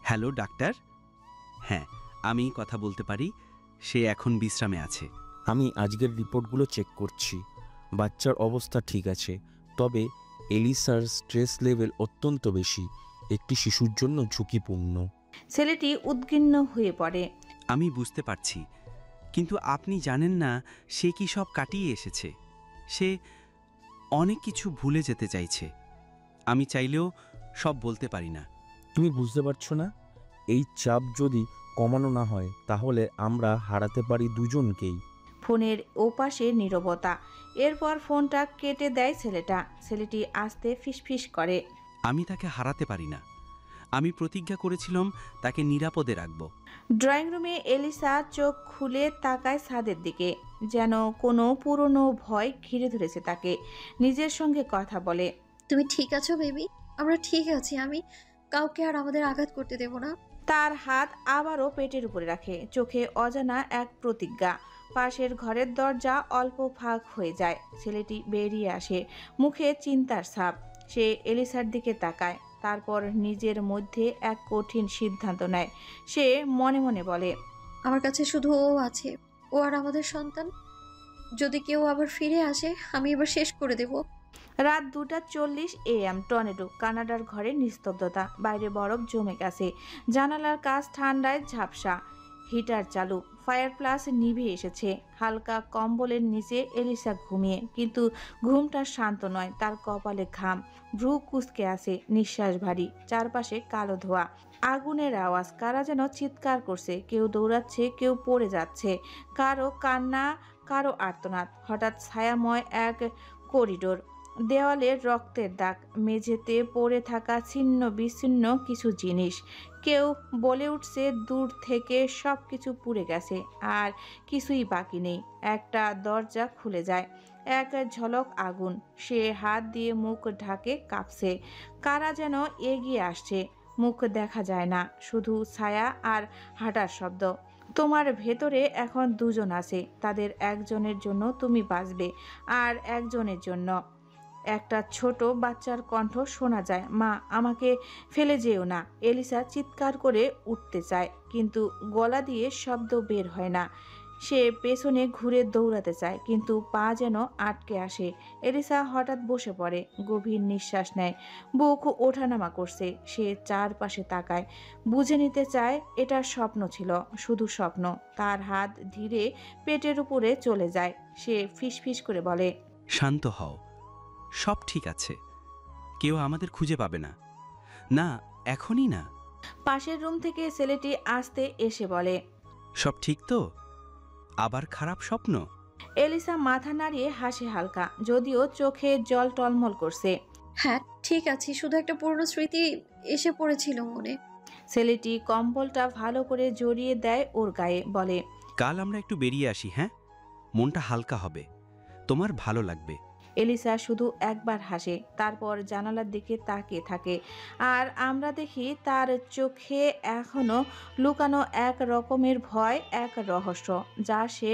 Hello doctor. হ্যাঁ, আমি কথা বলতে পারি। সে এখন বিশ্রামে আছে। আমি আজকের রিপোর্টগুলো চেক করছি। বাচ্চার অবস্থা ঠিক আছে, তবে এলিসার স্ট্রেস লেভেল অত্যন্ত বেশি, একটি শিশুর জন্য ঝুঁকিপূর্ণ। ছেলেটি উদ্বিগ্ন হয়ে পড়ে। আমি বুঝতে পারছি, কিন্তু আপনি জানেন না সে কি সব কাটিয়ে এসেছে। সে অনেক কিছু ভুলে যেতে চাইছে। আমি চাইলেও সব বলতে পারি না। তুমি বুঝতে পারছো না? এই চাপ যদি কমানো না হয় তাহলে আমরা হারাতে পারি দুজনকেই। ফোনের ওপাশে নীরবতা। এরপর ফোনটা কেটে দেয় ছেলেটা। ছেলেটি আস্তে ফিসফিস করে। আমি তাকে হারাতে পারি না। আমি প্রতিজ্ঞা করেছিলাম তাকে নিরাপদে রাখব। ড্রয়িং রুমে এলিসা চোখ খুলে তাকায় ছাদের দিকে, যেন কোনো পুরনো ভয় ঘিরে ধরেছে তাকে। নিজের সঙ্গে কথা বলে। তুমি ঠিক আছো বেবি? আমরা ঠিক আছি। আমি কাউকে আর আমাদের আঘাত করতে দেব না। তার হাত আবারও পেটের উপরে রাখে, চোখে অজানা এক প্রতিজ্ঞা। পাশের ঘরের দরজা অল্প ফাঁক হয়ে যায়। ছেলেটি বেরিয়ে আসে, মুখে চিন্তার ছাপ। সে এলিসার দিকে তাকায়, তারপর নিজের মধ্যে এক কঠিন সিদ্ধান্ত নেয়। সে মনে মনে বলে, আমার কাছে শুধু ও আছে, ও আর আমাদের সন্তান। যদি কেউ আবার ফিরে আসে আমি এবার শেষ করে দেব। রাত 2:40 AM। টর্নেডো। কানাডার ঘরে নিস্তব্ধতা। বাইরে বরফ জমে গেছে। জানালার কাছ ঠান্ডায় ঝাপসা। হিটার চালু। ফায়ার প্লাস নিভে এসেছে। হালকা কম্বলের নিচে এলিসা ঘুমিয়ে, কিন্তু ঘুমটা শান্ত নয়। তার কপালে ঘাম, ভ্রু কুঁচকে আছে, নিঃশ্বাস ভারী। চারপাশে কালো ধোঁয়া, আগুনের আওয়াজ। কারা যেন চিৎকার করছে, কেউ দৌড়াচ্ছে, কেউ পড়ে যাচ্ছে। কারো কান্না, কারো আর্তনাদ। হঠাৎ ছায়াময় এক করিডোর, দেওয়ালে রক্তের দাগ, মেঝেতে পড়ে থাকা ছিন্ন বিচ্ছিন্ন কিছু জিনিস। কেউ বলে উঠছে দূর থেকে সব কিছু পুড়ে গেছে, আর কিছুই বাকি নেই। একটা দরজা খুলে যায়, এক ঝলক আগুন। সে হাত দিয়ে মুখ ঢাকে, কাঁপছে। কারা যেন এগিয়ে আসছে। মুখ দেখা যায় না, শুধু ছায়া আর হাঁটার শব্দ। তোমার ভেতরে এখন দুজন আছে, তাদের একজনের জন্য তুমি বাঁচবে, আর একজনের জন্য। একটা ছোট বাচ্চার কণ্ঠ শোনা যায়, মা, আমাকে ফেলে যেও না। এলিসা চিৎকার করে উঠতে চায়, কিন্তু গলা দিয়ে শব্দ বের হয় না। সে পেছনে ঘুরে দৌড়াতে চায়, কিন্তু পা যেন আটকে আসে। এলিসা হঠাৎ বসে পড়ে, গভীর নিঃশ্বাস নেয়, বুক ওঠানামা করছে। সে চারপাশে তাকায়, বুঝে নিতে চায় এটা স্বপ্ন ছিল, শুধু স্বপ্ন। তার হাত ধীরে পেটের উপরে চলে যায়। সে ফিসফিস করে বলে, শান্ত হও, সব ঠিক আছে। কেউ আমাদের খুঁজে পাবে না। না, এখনই না। পাশের রুম থেকে ছেলেটি আসতে এসে বলে, সব ঠিক তো? আবার খারাপ স্বপ্ন? এলিসা মাথা নাড়িয়ে হাসে হালকা, যদিও চোখে জল টলমল করছে। হ্যাঁ ঠিক আছি, শুধু একটা পুরনো স্মৃতি এসে পড়েছিল মনে। ছেলেটি কম্বলটা ভালো করে জড়িয়ে দেয় ওর গায়ে, বলে, কাল আমরা একটু বেরিয়ে আসি, হ্যাঁ? মনটা হালকা হবে, তোমার ভালো লাগবে। এলিসা শুধু একবার হাসে, তারপর জানালার দিকে তাকিয়ে থাকে। আর আমরা দেখি তার চোখে এখনো লুকানো এক রকমের ভয়, এক রহস্য, যা সে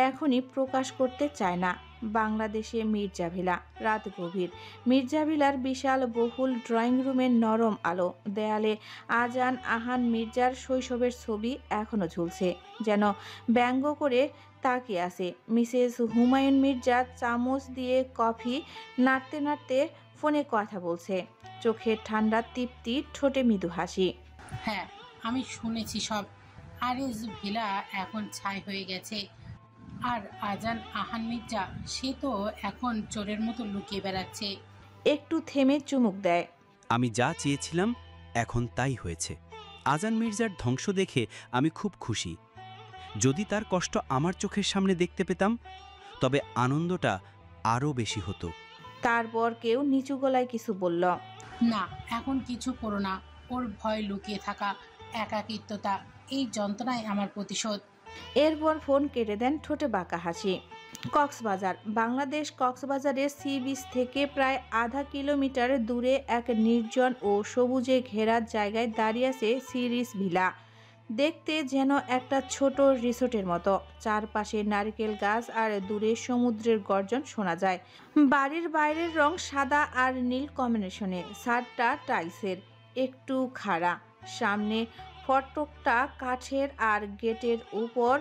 এখনই প্রকাশ করতে চায় না। বাংলাদেশে মির্জা ভিলা। রাত গভীর। মির্জা ভিলার বিশাল বহুল ড্রয়িং রুমের নরম আলো। দেয়ালে আজান আহান মির্জার শৈশবের ছবি এখনো ঝুলছে, যেন ব্যঙ্গ করে তাকিয়ে আছে। মিসেস হুমায়ুন মির্জা চামচ দিয়ে কফি নাড়তে নাড়তে ফোনে কথা বলছে, চোখে ঠান্ডা তৃপ্তি, ঠোঁটে মৃদু হাসি। হ্যাঁ, আমি শুনেছি সব। আরিজ ভিলা এখন ছাই হয়ে গেছে, আর আজান আহান মির্জা সে তো এখন চোরের মতো লুকিয়ে বেড়াচ্ছে। একটু থেমে চুমুক দেয়। আমি যা চেয়েছিলাম এখন তাই হয়েছে। আজান মির্জার ধ্বংস দেখে আমি খুব খুশি। যদি তার কষ্ট আমার চোখের সামনে দেখতে পেতাম, তবে আনন্দটা আরও বেশি হতো। তারপর কেউ নিচু গলায় কিছু বলল। না, এখন কিছু করো না। ওর ভয়, লুকিয়ে থাকা, একাকিত্বতা, এই যন্ত্রণায় আমার প্রতিশোধ। এরপর ফোন কেটে দেন, ঠোঁটে বাঁকা হাসি। কক্সবাজার। বাংলাদেশ কক্সবাজারের সি বিচ থেকে প্রায় আধা কিলোমিটার দূরে এক নির্জন ও সবুজে ঘেরা জায়গায় দাঁড়িয়ে আছে সিরিস ভিলা। দেখতে যেন একটা ছোট রিসোর্টের মতো। চারপাশে নারকেল গাছ আর দূরে সমুদ্রের গর্জন শোনা যায়। বাড়ির বাইরের রং সাদা আর নীল কম্বিনেশনে। ছাদটা টাইলসের, একটু খাড়া। সামনে ফটকটা কাঠের আর গেটের উপর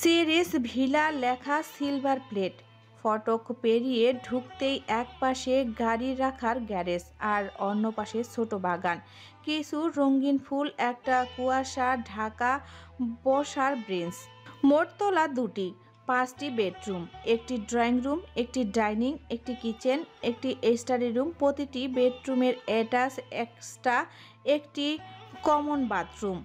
সিরিস ভিলা লেখা সিলভার প্লেট। ফটক পেরিয়ে ঢুকতেই এক পাশে গাড়ি রাখার গ্যারেজ আর অন্য পাশে ছোট বাগান, কিছু রঙিন ফুল, একটা কুয়াশা ঢাকা বসার বেঞ্চ। মোট তলা দুটি, 5টি বেডরুম, একটি ড্রয়িং রুম, একটি ডাইনিং, একটি কিচেন, একটি স্টাডি রুম। প্রতিটি বেডরুমের অ্যাটাচ এক্সট্রা একটি common bathroom.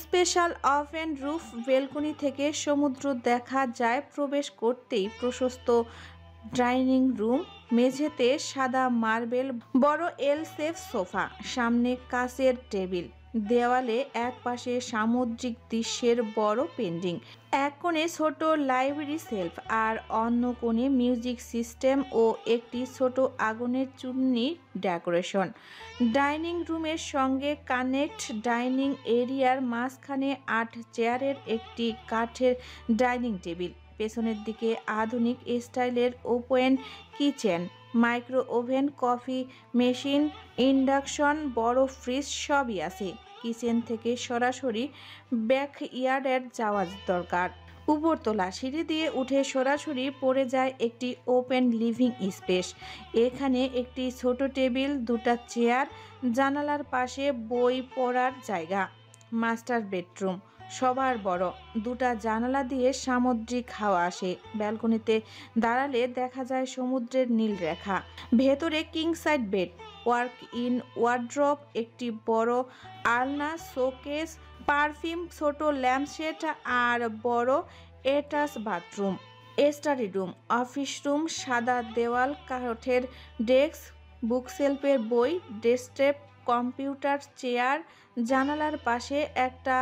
Special open roof balcony থেকে সমুদ্র দেখা যায়। প্রবেশ করতেই প্রশস্ত ডাইনিং রুম, মেঝেতে সাদা মার্বেল, বড় এল শেপ সোফা, সামনে কাচের টেবিল, দেওয়ালে এক পাশে সামুদ্রিক দৃশ্যের বড় পেন্টিং, এক কোণে ছোট লাইব্রেরি সেলফ আর অন্য কোণে মিউজিক সিস্টেম ও একটি ছোট আগুনের চুন্নি ডেকোরেশন। ডাইনিং রুমের সঙ্গে কানেক্ট ডাইনিং এরিয়ার মাঝখানে 8 চেয়ারের একটি কাঠের ডাইনিং টেবিল। পেছনের দিকে আধুনিক স্টাইলের open kitchen, micro oven, coffee machine, induction, বড় ফ্রিজ সবই আছে। কিচেন থেকে সরাসরি ব্যাকইয়ার্ডের যাওয়া দরকার। উপরতলা সিঁড়ি দিয়ে উঠে সরাসরি পড়ে যায় একটি ওপেন লিভিং স্পেস। এখানে একটি ছোট টেবিল, 2টা চেয়ার, জানালার পাশে বই পড়ার জায়গা। মাস্টার বেডরুম সবার বড়, 2টা জানালা দিয়ে সামুদ্রিক হাওয়া আসে। ব্যালকনিতে দাঁড়ালে দেখা যায় সমুদ্রের নীল রেখা। ভেতরে king side bed, work in wardrobe, একটি বড় আলনা, শোকেস, পারফিউম, ছোট ল্যাম্পশেড আর বড় attach bathroom. Study room, office room, সাদা দেওয়াল, কাঠের ডেস্ক, বুকশেলফের বই, ডেস্কটপ, কম্পিউটার, চেয়ার, জানালার পাশে একটা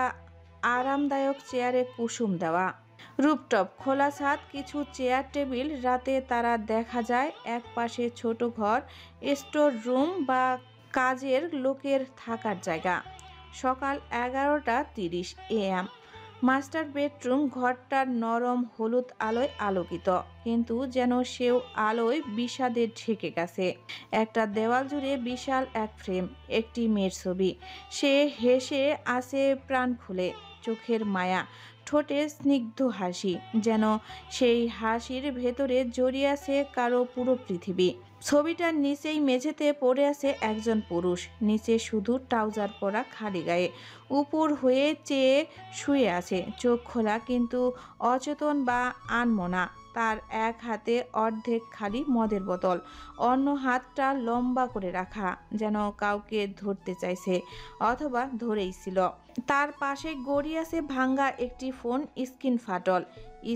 আরামদায়ক চেয়ারে কুসুম দেওয়া। রুফটপ, খোলা ছাদ, কিছু চেয়ার টেবিল, রাতে তারা দেখা যায়। এক পাশে ছোট ঘর, স্টোর রুম বা কাজের লোকের থাকার জায়গা। সকাল 11:30 AM। মাস্টার বেডরুম ঘরটার নরম হলুদ আলোয় আলোকিত, কিন্তু যেন সেও আলোয় বিষাদে ঢেকে গেছে। একটা দেওয়াল জুড়ে বিশাল এক ফ্রেম, একটি মেয়ের ছবি। সে হেসে আছে প্রাণ খুলে, চোখের মায়া, ঠোঁটে স্নিগ্ধ হাসি, যেন সেই হাসির ভেতরে জড়িয়ে আছে কারো পুরো পৃথিবী। ছবিটার নিচেই মেঝেতে পড়ে আছে একজন পুরুষ, নিচে শুধু ট্রাউজার পরা, খালি গায়ে, উপর হয়ে চেয়ে শুয়ে আছে, চোখ খোলা কিন্তু অচেতন বা আনমনা। তার এক হাতে অর্ধেক খালি মদের বোতল, অন্য হাতটা লম্বা করে রাখা, যেন কাউকে ধরতে চাইছে অথবা ধরেই ছিল। তার পাশে গড়িয়ে আছে ভাঙ্গা একটি ফোন, স্ক্রিন ফাটল,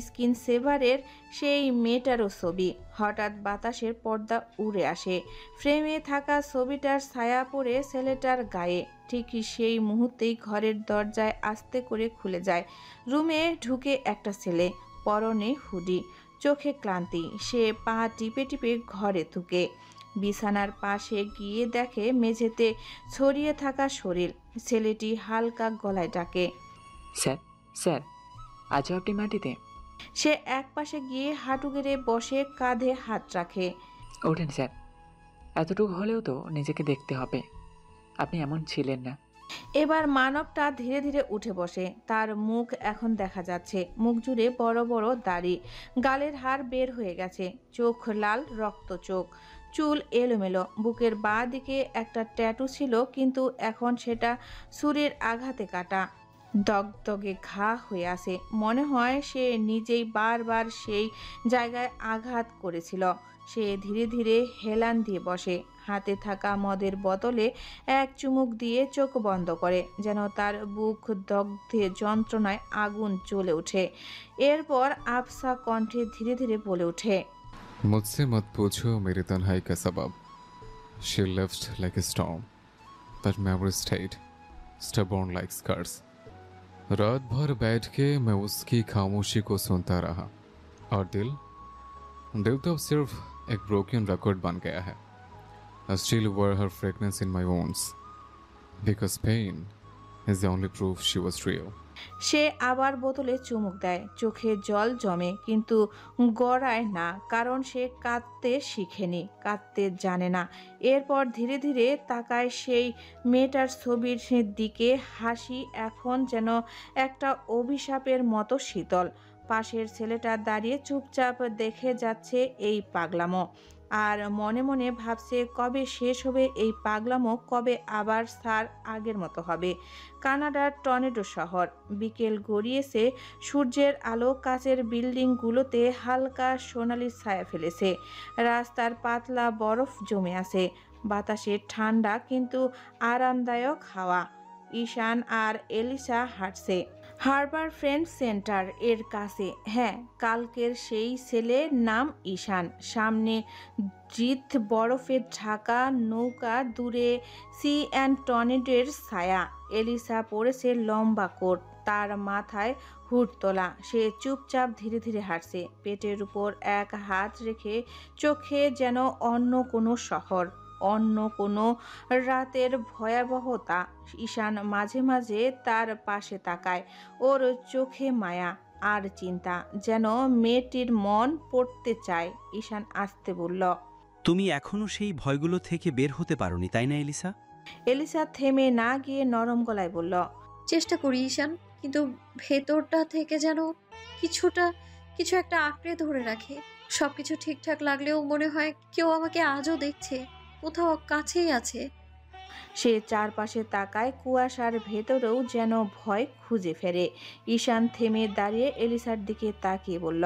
স্ক্রিন সেভারের সেই মেয়েটারও ছবি। হঠাৎ বাতাসের পর্দা উড়ে আসে, ফ্রেমে থাকা ছবিটার ছায়া পড়ে ছেলেটার গায়ে। ঠিক সেই মুহূর্তেই ঘরের দরজায় আস্তে করে খুলে যায়। রুমে ঢুকে একটা ছেলে, পরনে হুডি, চোখে ক্লান্তি। সে পা টিপে টিপে ঘরে ঢুকে বিছানার পাশে গিয়ে দেখে মেঝেতে ছড়িয়ে থাকা শরীর। ছেলেটি হালকা গলায় ডাকে, স্যার স্যার, আজও আপনি মাটিতে? সে এক পাশে গিয়ে হাঁটু গেড়ে বসে, কাঁধে হাত রাখে। ওঠেন স্যার, এতটুকু হলেও তো নিজেকে দেখতে হবে। আপনি এমন ছিলেন না। এবার মানবটা ধীরে ধীরে উঠে বসে। তার মুখ এখন দেখা যাচ্ছে, মুখ জুড়ে বড় বড় দাড়ি, গালের হাড় বের হয়ে গেছে, চোখ লাল রক্ত চোখ, চুল এলোমেলো। বুকের বাঁ দিকে একটা ট্যাটু ছিল, কিন্তু এখন সেটা ছুরির আঘাতে কাটা, দগদগে ঘা হয়ে আছে। মনে হয় সে নিজেই বারবার সেই জায়গায় আঘাত করেছিল। সে ধীরে ধীরে হেলান দিয়ে বসে, হাতে থাকা মদের বোতলে এক চুমুক দিয়ে চোখ বন্ধ করে, যেন তার বুক দগ্ধে যন্ত্রণায় আগুন জ্বলে ওঠে। এরপর আফসা কণ্ঠে ধীরে ধীরে বলে ওঠে, मुझसे मत पूछो मेरी तन्हाई का सबब. She left like a storm, but memory stayed, stubborn like scars. रात भर बैठ के मैं उसकी खामोशी को सुनता रहा, और दिल तो अब सिर्फ एक ब्रोकन रिकॉर्ड बन गया है. I still wear her fragrance in my wounds, because pain is the only proof she was real. সে আবার বোতলে চুমুক দেয়। চোখে জল জমে, কিন্তু গড়ায় না, কারণ সে কাঁদতে শিখেনি, কাঁদতে জানে না। এরপর ধীরে ধীরে তাকায় সেই মেয়েটার ছবির দিকে। হাসি এখন যেন একটা অভিশাপের মতো শীতল। পাশের ছেলেটা দাঁড়িয়ে চুপচাপ দেখে যাচ্ছে এই পাগলামো, আর মনে মনে ভাবছে কবে শেষ হবে এই পাগলামো, কবে আবার স্যার আগের মতো হবে। কানাডার টর্নেডো শহর, বিকেল গড়িয়েছে, সূর্যের আলো কাচের বিল্ডিংগুলোতে হালকা সোনালি ছায়া ফেলেছে। রাস্তার পাতলা বরফ জমে আছে, বাতাসে ঠান্ডা কিন্তু আরামদায়ক হাওয়া। ঈশান আর এলিসা হাঁটছে হারবার ফ্রেন্ড সেন্টার এর কাছে। হ্যাঁ, কালকের সেই ছেলের নাম ঈশান। সামনে জিত বরফের ঢাকা নৌকা, দূরে সি অ্যান্ড টর্নেডোর ছায়া। এলিসা পরেছে লম্বা কোট, তার মাথায় হুড তোলা। সে চুপচাপ ধীরে ধীরে হাঁটছে, পেটের উপর এক হাত রেখে, চোখে যেন অন্য কোনো শহর, অন্য কোনো রাতের ভয়াবহতা। ঈশান মাঝে মাঝে তার পাশে তাকায়, ওর চোখে মায়া আর চিন্তা, যেন মেয়েটির মন পড়তে চায়। ঈশান আস্তে বলল, তুমি এখনো সেই ভয়গুলো থেকে বের হতে পারোনি, তাই না এলিসা? এলিসা থেমে না গিয়ে নরম গলায় বলল, চেষ্টা করি ঈশান, কিন্তু ভেতরটা থেকে যেন কিছু একটা আঁকড়ে ধরে রাখে। সবকিছু ঠিকঠাক লাগলেও মনে হয় কেউ আমাকে আজও দেখছে, কোথাও কাছেই আছে। সে চারপাশে তাকায়, কুয়াশার ভেতরেও যেন ভয় খুঁজে ফেরে। ঈশান থেমে দাঁড়িয়ে এলিসার দিকে তাকিয়ে বলল,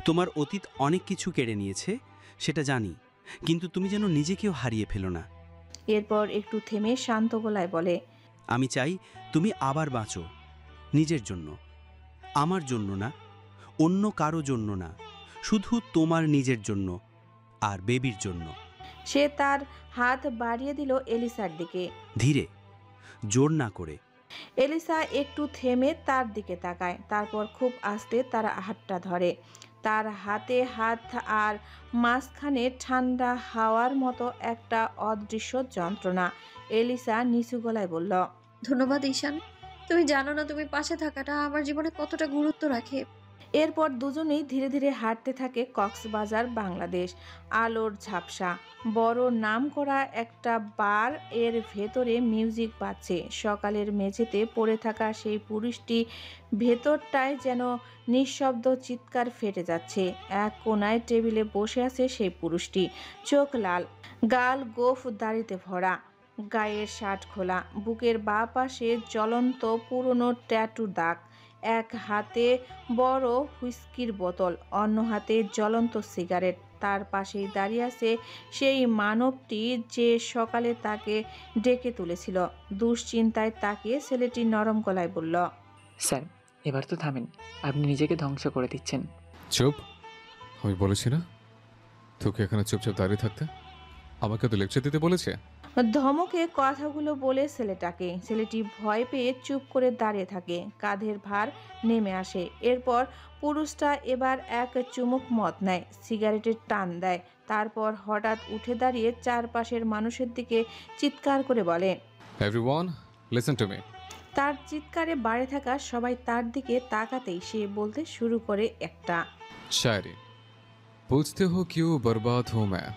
তোমার অতীত অনেক কিছু কেড়ে নিয়েছে, সেটা জানি, কিন্তু তুমি যেন নিজেকেও হারিয়ে ফেলো না। এরপর একটু থেমে শান্ত গলায় বলে, আমি চাই তুমি আবার বাঁচো, নিজের জন্য, আমার জন্য না, অন্য কারো জন্য না, শুধু তোমার নিজের জন্য আর বেবির জন্য। সে তার হাত বাড়িয়ে দিল এলিসার দিকে, ধীরে, জোর না করে। এলিসা একটু থেমে তার দিকে তাকায়, তারপর খুব আস্তে তার হাতটা ধরে। তার হাতে হাত, আর মাঝখানে ঠান্ডা হাওয়ার মতো একটা অদৃশ্য যন্ত্রণা। এলিসা নিচু গলায় বলল, ধন্যবাদ ঈশান, তুমি জানো না তুমি পাশে থাকাটা আমার জীবনে কতটা গুরুত্ব রাখে। এরপর দুজনেই ধীরে ধীরে হাঁটতে থাকে কক্সবাজার, বাংলাদেশ। আলোর ঝাপসা, বড় নামকরা একটা বার এর ভেতরে মিউজিক বাজছে। সকালের মেঝেতে পড়ে থাকা সেই পুরুষটি ভেতরটায় যেন নিঃশব্দ চিৎকার ফেটে যাচ্ছে। এক কোনায় টেবিলে বসে আছে সেই পুরুষটি, চোখ লাল, গাল গোফ দাড়িতে ভরা, গায়ের শার্ট খোলা, বুকের বাঁ পাশে জ্বলন্ত পুরনো ট্যাটু দাগ। এক হাতে বড় হুইস্কির বোতল, অন্য হাতে জ্বলন্ত সিগারেট। তার পাশেই দাঁড়িয়ে আছে সেই মানবটি যে সকালে তাকে ডেকে তুলেছিল। দুশ্চিন্তায় তাকিয়ে ছেলেটি নরম গলায় বলল, স্যার, এবার তো থামেন, আপনি নিজেকে ধ্বংস করে দিচ্ছেন। চুপ, আমি বলেছি না তোকে এখানে চুপচাপ দাঁড়িয়ে থাকতে? আমাকে তো লেকচার দিতে বলেছে। ধমকে কথাগুলো বলে ছেলেটি ভয় পেয়ে চুপ করে দাঁড়িয়ে থাকে, কাঁধের ভার নেমে আসে। এরপর পুরুষটা এবার এক চুমুক মদ নেয়, সিগারেটের টান দেয়, তারপর হঠাৎ উঠে দাঁড়িয়ে চারপাশের মানুষের দিকে চিৎকার করে বলে, এভরিওয়ান লিসেন টু মি। তার চিৎকারে বাড়ি থাকা সবাই তার দিকে তাকাতেই সে বলতে শুরু করে একটা शायरी। पूछते हो क्यों बर्बाद हूं मैं,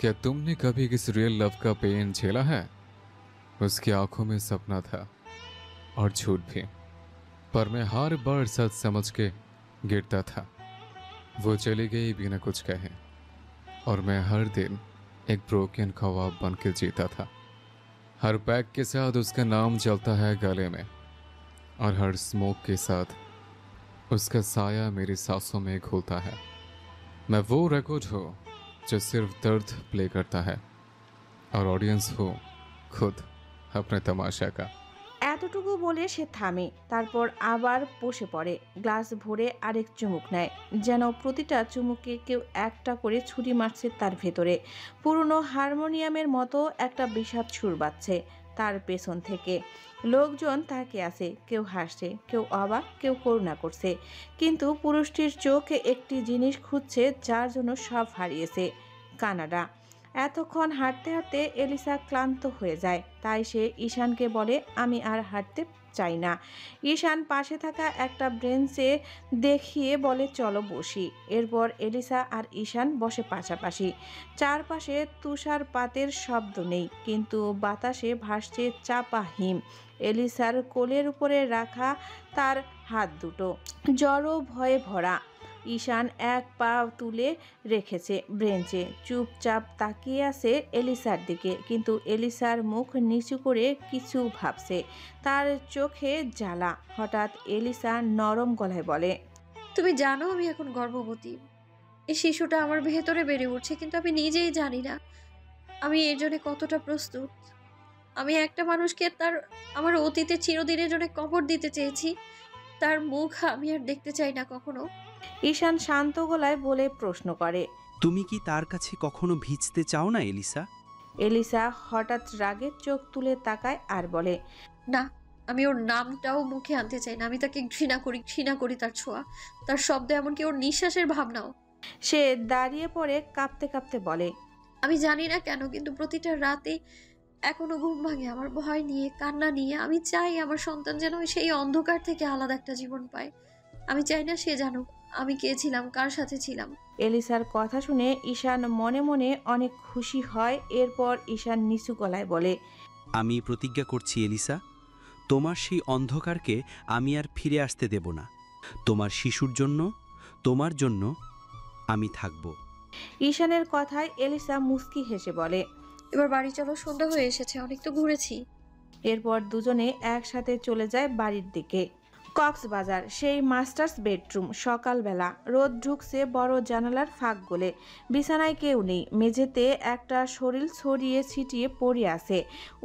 क्या तुमने कभी किस रियल लव का पेन झेला है? उसकी आंखों में सपना था और झूठ भी, पर मैं हर बार सच समझ के गिरता था। वो चली गई बिना कुछ कहे और मैं हर दिन एक ब्रोकन ख्वाब बन के जीता था। हर पैक के साथ उसका नाम जलता है गले में और हर स्मोक के साथ उसका साया मेरी सांसों में घुलता है। मैं वो रिकॉर्ड हूँ जो सिर्फ दर्द प्ले करता है और ऑडियंस हूँ खुद अपने तमाशा का। এতটুকু বলে সে থামে, তারপর আবার বসে পড়ে। গ্লাস ভরে আরেক চুমুক নেয়, যেন প্রতিটা চুমুকে কেউ একটা করে ছুরি মারছে তার ভেতরে। পুরনো হারমোনিয়ামের মতো একটা বিষাদ সুর বাজছে তার পেছন থেকে। লোকজন তাকে আছে, কেউ হাসছে, কেউ অবাক, কেউ করুণা করছে, কিন্তু পুরুষটির চোখে একটি জিনিস খুঁজছে যার জন্য সব হারিয়েছে, কানাডা। এতক্ষণ হাঁটতে হাঁটতে এলিসা ক্লান্ত হয়ে যায়, তাই সে ঈশানকে বলে, আমি আর হাঁটতে চাই না। ঈশান পাশে থাকা একটা ব্রেঞ্চে দেখিয়ে বলে চলো বসি। এরপর এলিসা আর ঈশান বসে পাশাপাশি। চারপাশে তুষারপাতের শব্দ নেই, কিন্তু বাতাসে ভাসছে চাপা হিম। এলিসার কোলের উপরে রাখা তার হাত দুটো জড়ো ভয়ে ভরা। ঈশান এক পা তুলে রেখেছে ব্রেঞ্চে, চুপচাপ তাকিয়ে আছে এলিসার দিকে, কিন্তু এলিসার মুখ নিচু করে কিছু ভাবছে। তার চোখে জ্বালা। হঠাৎ এলিসা নরম গলায় বলে, তুমি জানো আমি এখন গর্ভবতী। এই শিশুটা আমার ভেতরে বেড়ে উঠছে, কিন্তু আমি নিজেই জানি না আমি এর জন্য কতটা প্রস্তুত। আমি একটা মানুষকে আমার অতীতে চিরদিনের জন্য কবর দিতে চেয়েছি। তার মুখ আমি আর দেখতে চাই না কখনো। ঈশান শান্ত গলায় বলে প্রশ্ন করে, তুমি কি তার কাছে কখনো ভিজতে চাও না এলিসা? এলিসা হঠাৎ রাগের চোখ তুলে তাকায় আর বলে, না, আমি ওর নামটাও মুখে আনতে চাই না। আমি তাকে ঘৃণা করি তার ছোঁয়া, তার শব্দ, এমনকি ওর নিঃশ্বাসের ভাবনাও। সে দাঁড়িয়ে পড়ে কাঁপতে কাঁপতে বলে, আমি জানি না কেন, কিন্তু প্রতিটা রাতে এখনো ঘুম ভাঙে আমার ভয় নিয়ে, কান্না নিয়ে। আমি চাই আমার সন্তান যেন সেই অন্ধকার থেকে আলাদা একটা জীবন পায়। আমি চাই না সে জানুক আমি কে ছিলাম, কার সাথে ছিলাম। এলিসার কথা শুনে ঈশান মনে মনে অনেক খুশি হয়। এরপর ঈশান নিচু গলায় বলে, আমি প্রতিজ্ঞা করছি এলিসা, তোমার সেই অন্ধকারকে আমি আর ফিরে আসতে দেব না। তোমার শিশুর জন্য, তোমার জন্য আমি থাকব। ঈশানের কথায় এলিসা মুস্কি হেসে বলে, এবার বাড়ি চলো, সন্ধ্যা হয়ে এসেছে, অনেক তো ঘুরেছি। এরপর দুজনে একসাথে চলে যায় বাড়ির দিকে। কক্সবাজার, সেই মাস্টার্স বেডরুম। সকালবেলা রোদ ঢুকছে বড় জানালার ফাঁক গলে। বিছানায় কেউ নেই, মেঝেতে একটা শরীর ছড়িয়ে ছিটিয়ে পড়ে আছে।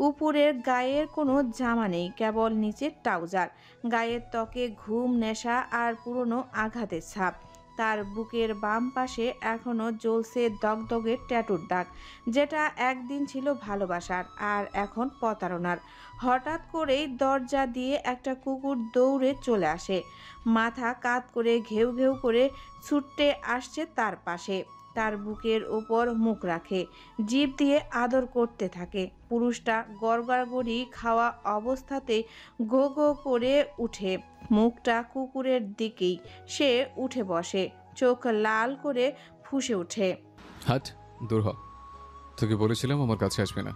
উপরের গায়ের কোনো জামা নেই, কেবল নিচের ট্রাউজার। গায়ের ত্বকে ঘুম, নেশা আর পুরনো আঘাতের ছাপ। তার বুকের বাম পাশে এখনো জ্বলছে দগদগে ট্যাটুর দাগ, যেটা একদিন ছিল ভালোবাসার আর এখন প্রতারণার। হঠাৎ করেই দরজা দিয়ে একটা কুকুর দৌড়ে চলে আসে, মাথা কাত করে ঘেউ ঘেউ করে ছুটতে আসছে তার পাশে। তার বুকের ওপর মুখ রাখে, জিভ দিয়ে আদর করতে থাকে। পুরুষটা গড়গড়াগড়ি খাওয়া অবস্থাতে গো গো করে উঠে, মুখটা কুকুরের দিকেই। সে উঠে বসে, চোখ লাল করে ফুঁসে ওঠে। হাট, দূর হ। তোকে বলেছিলাম আমার কাছে আসবে না।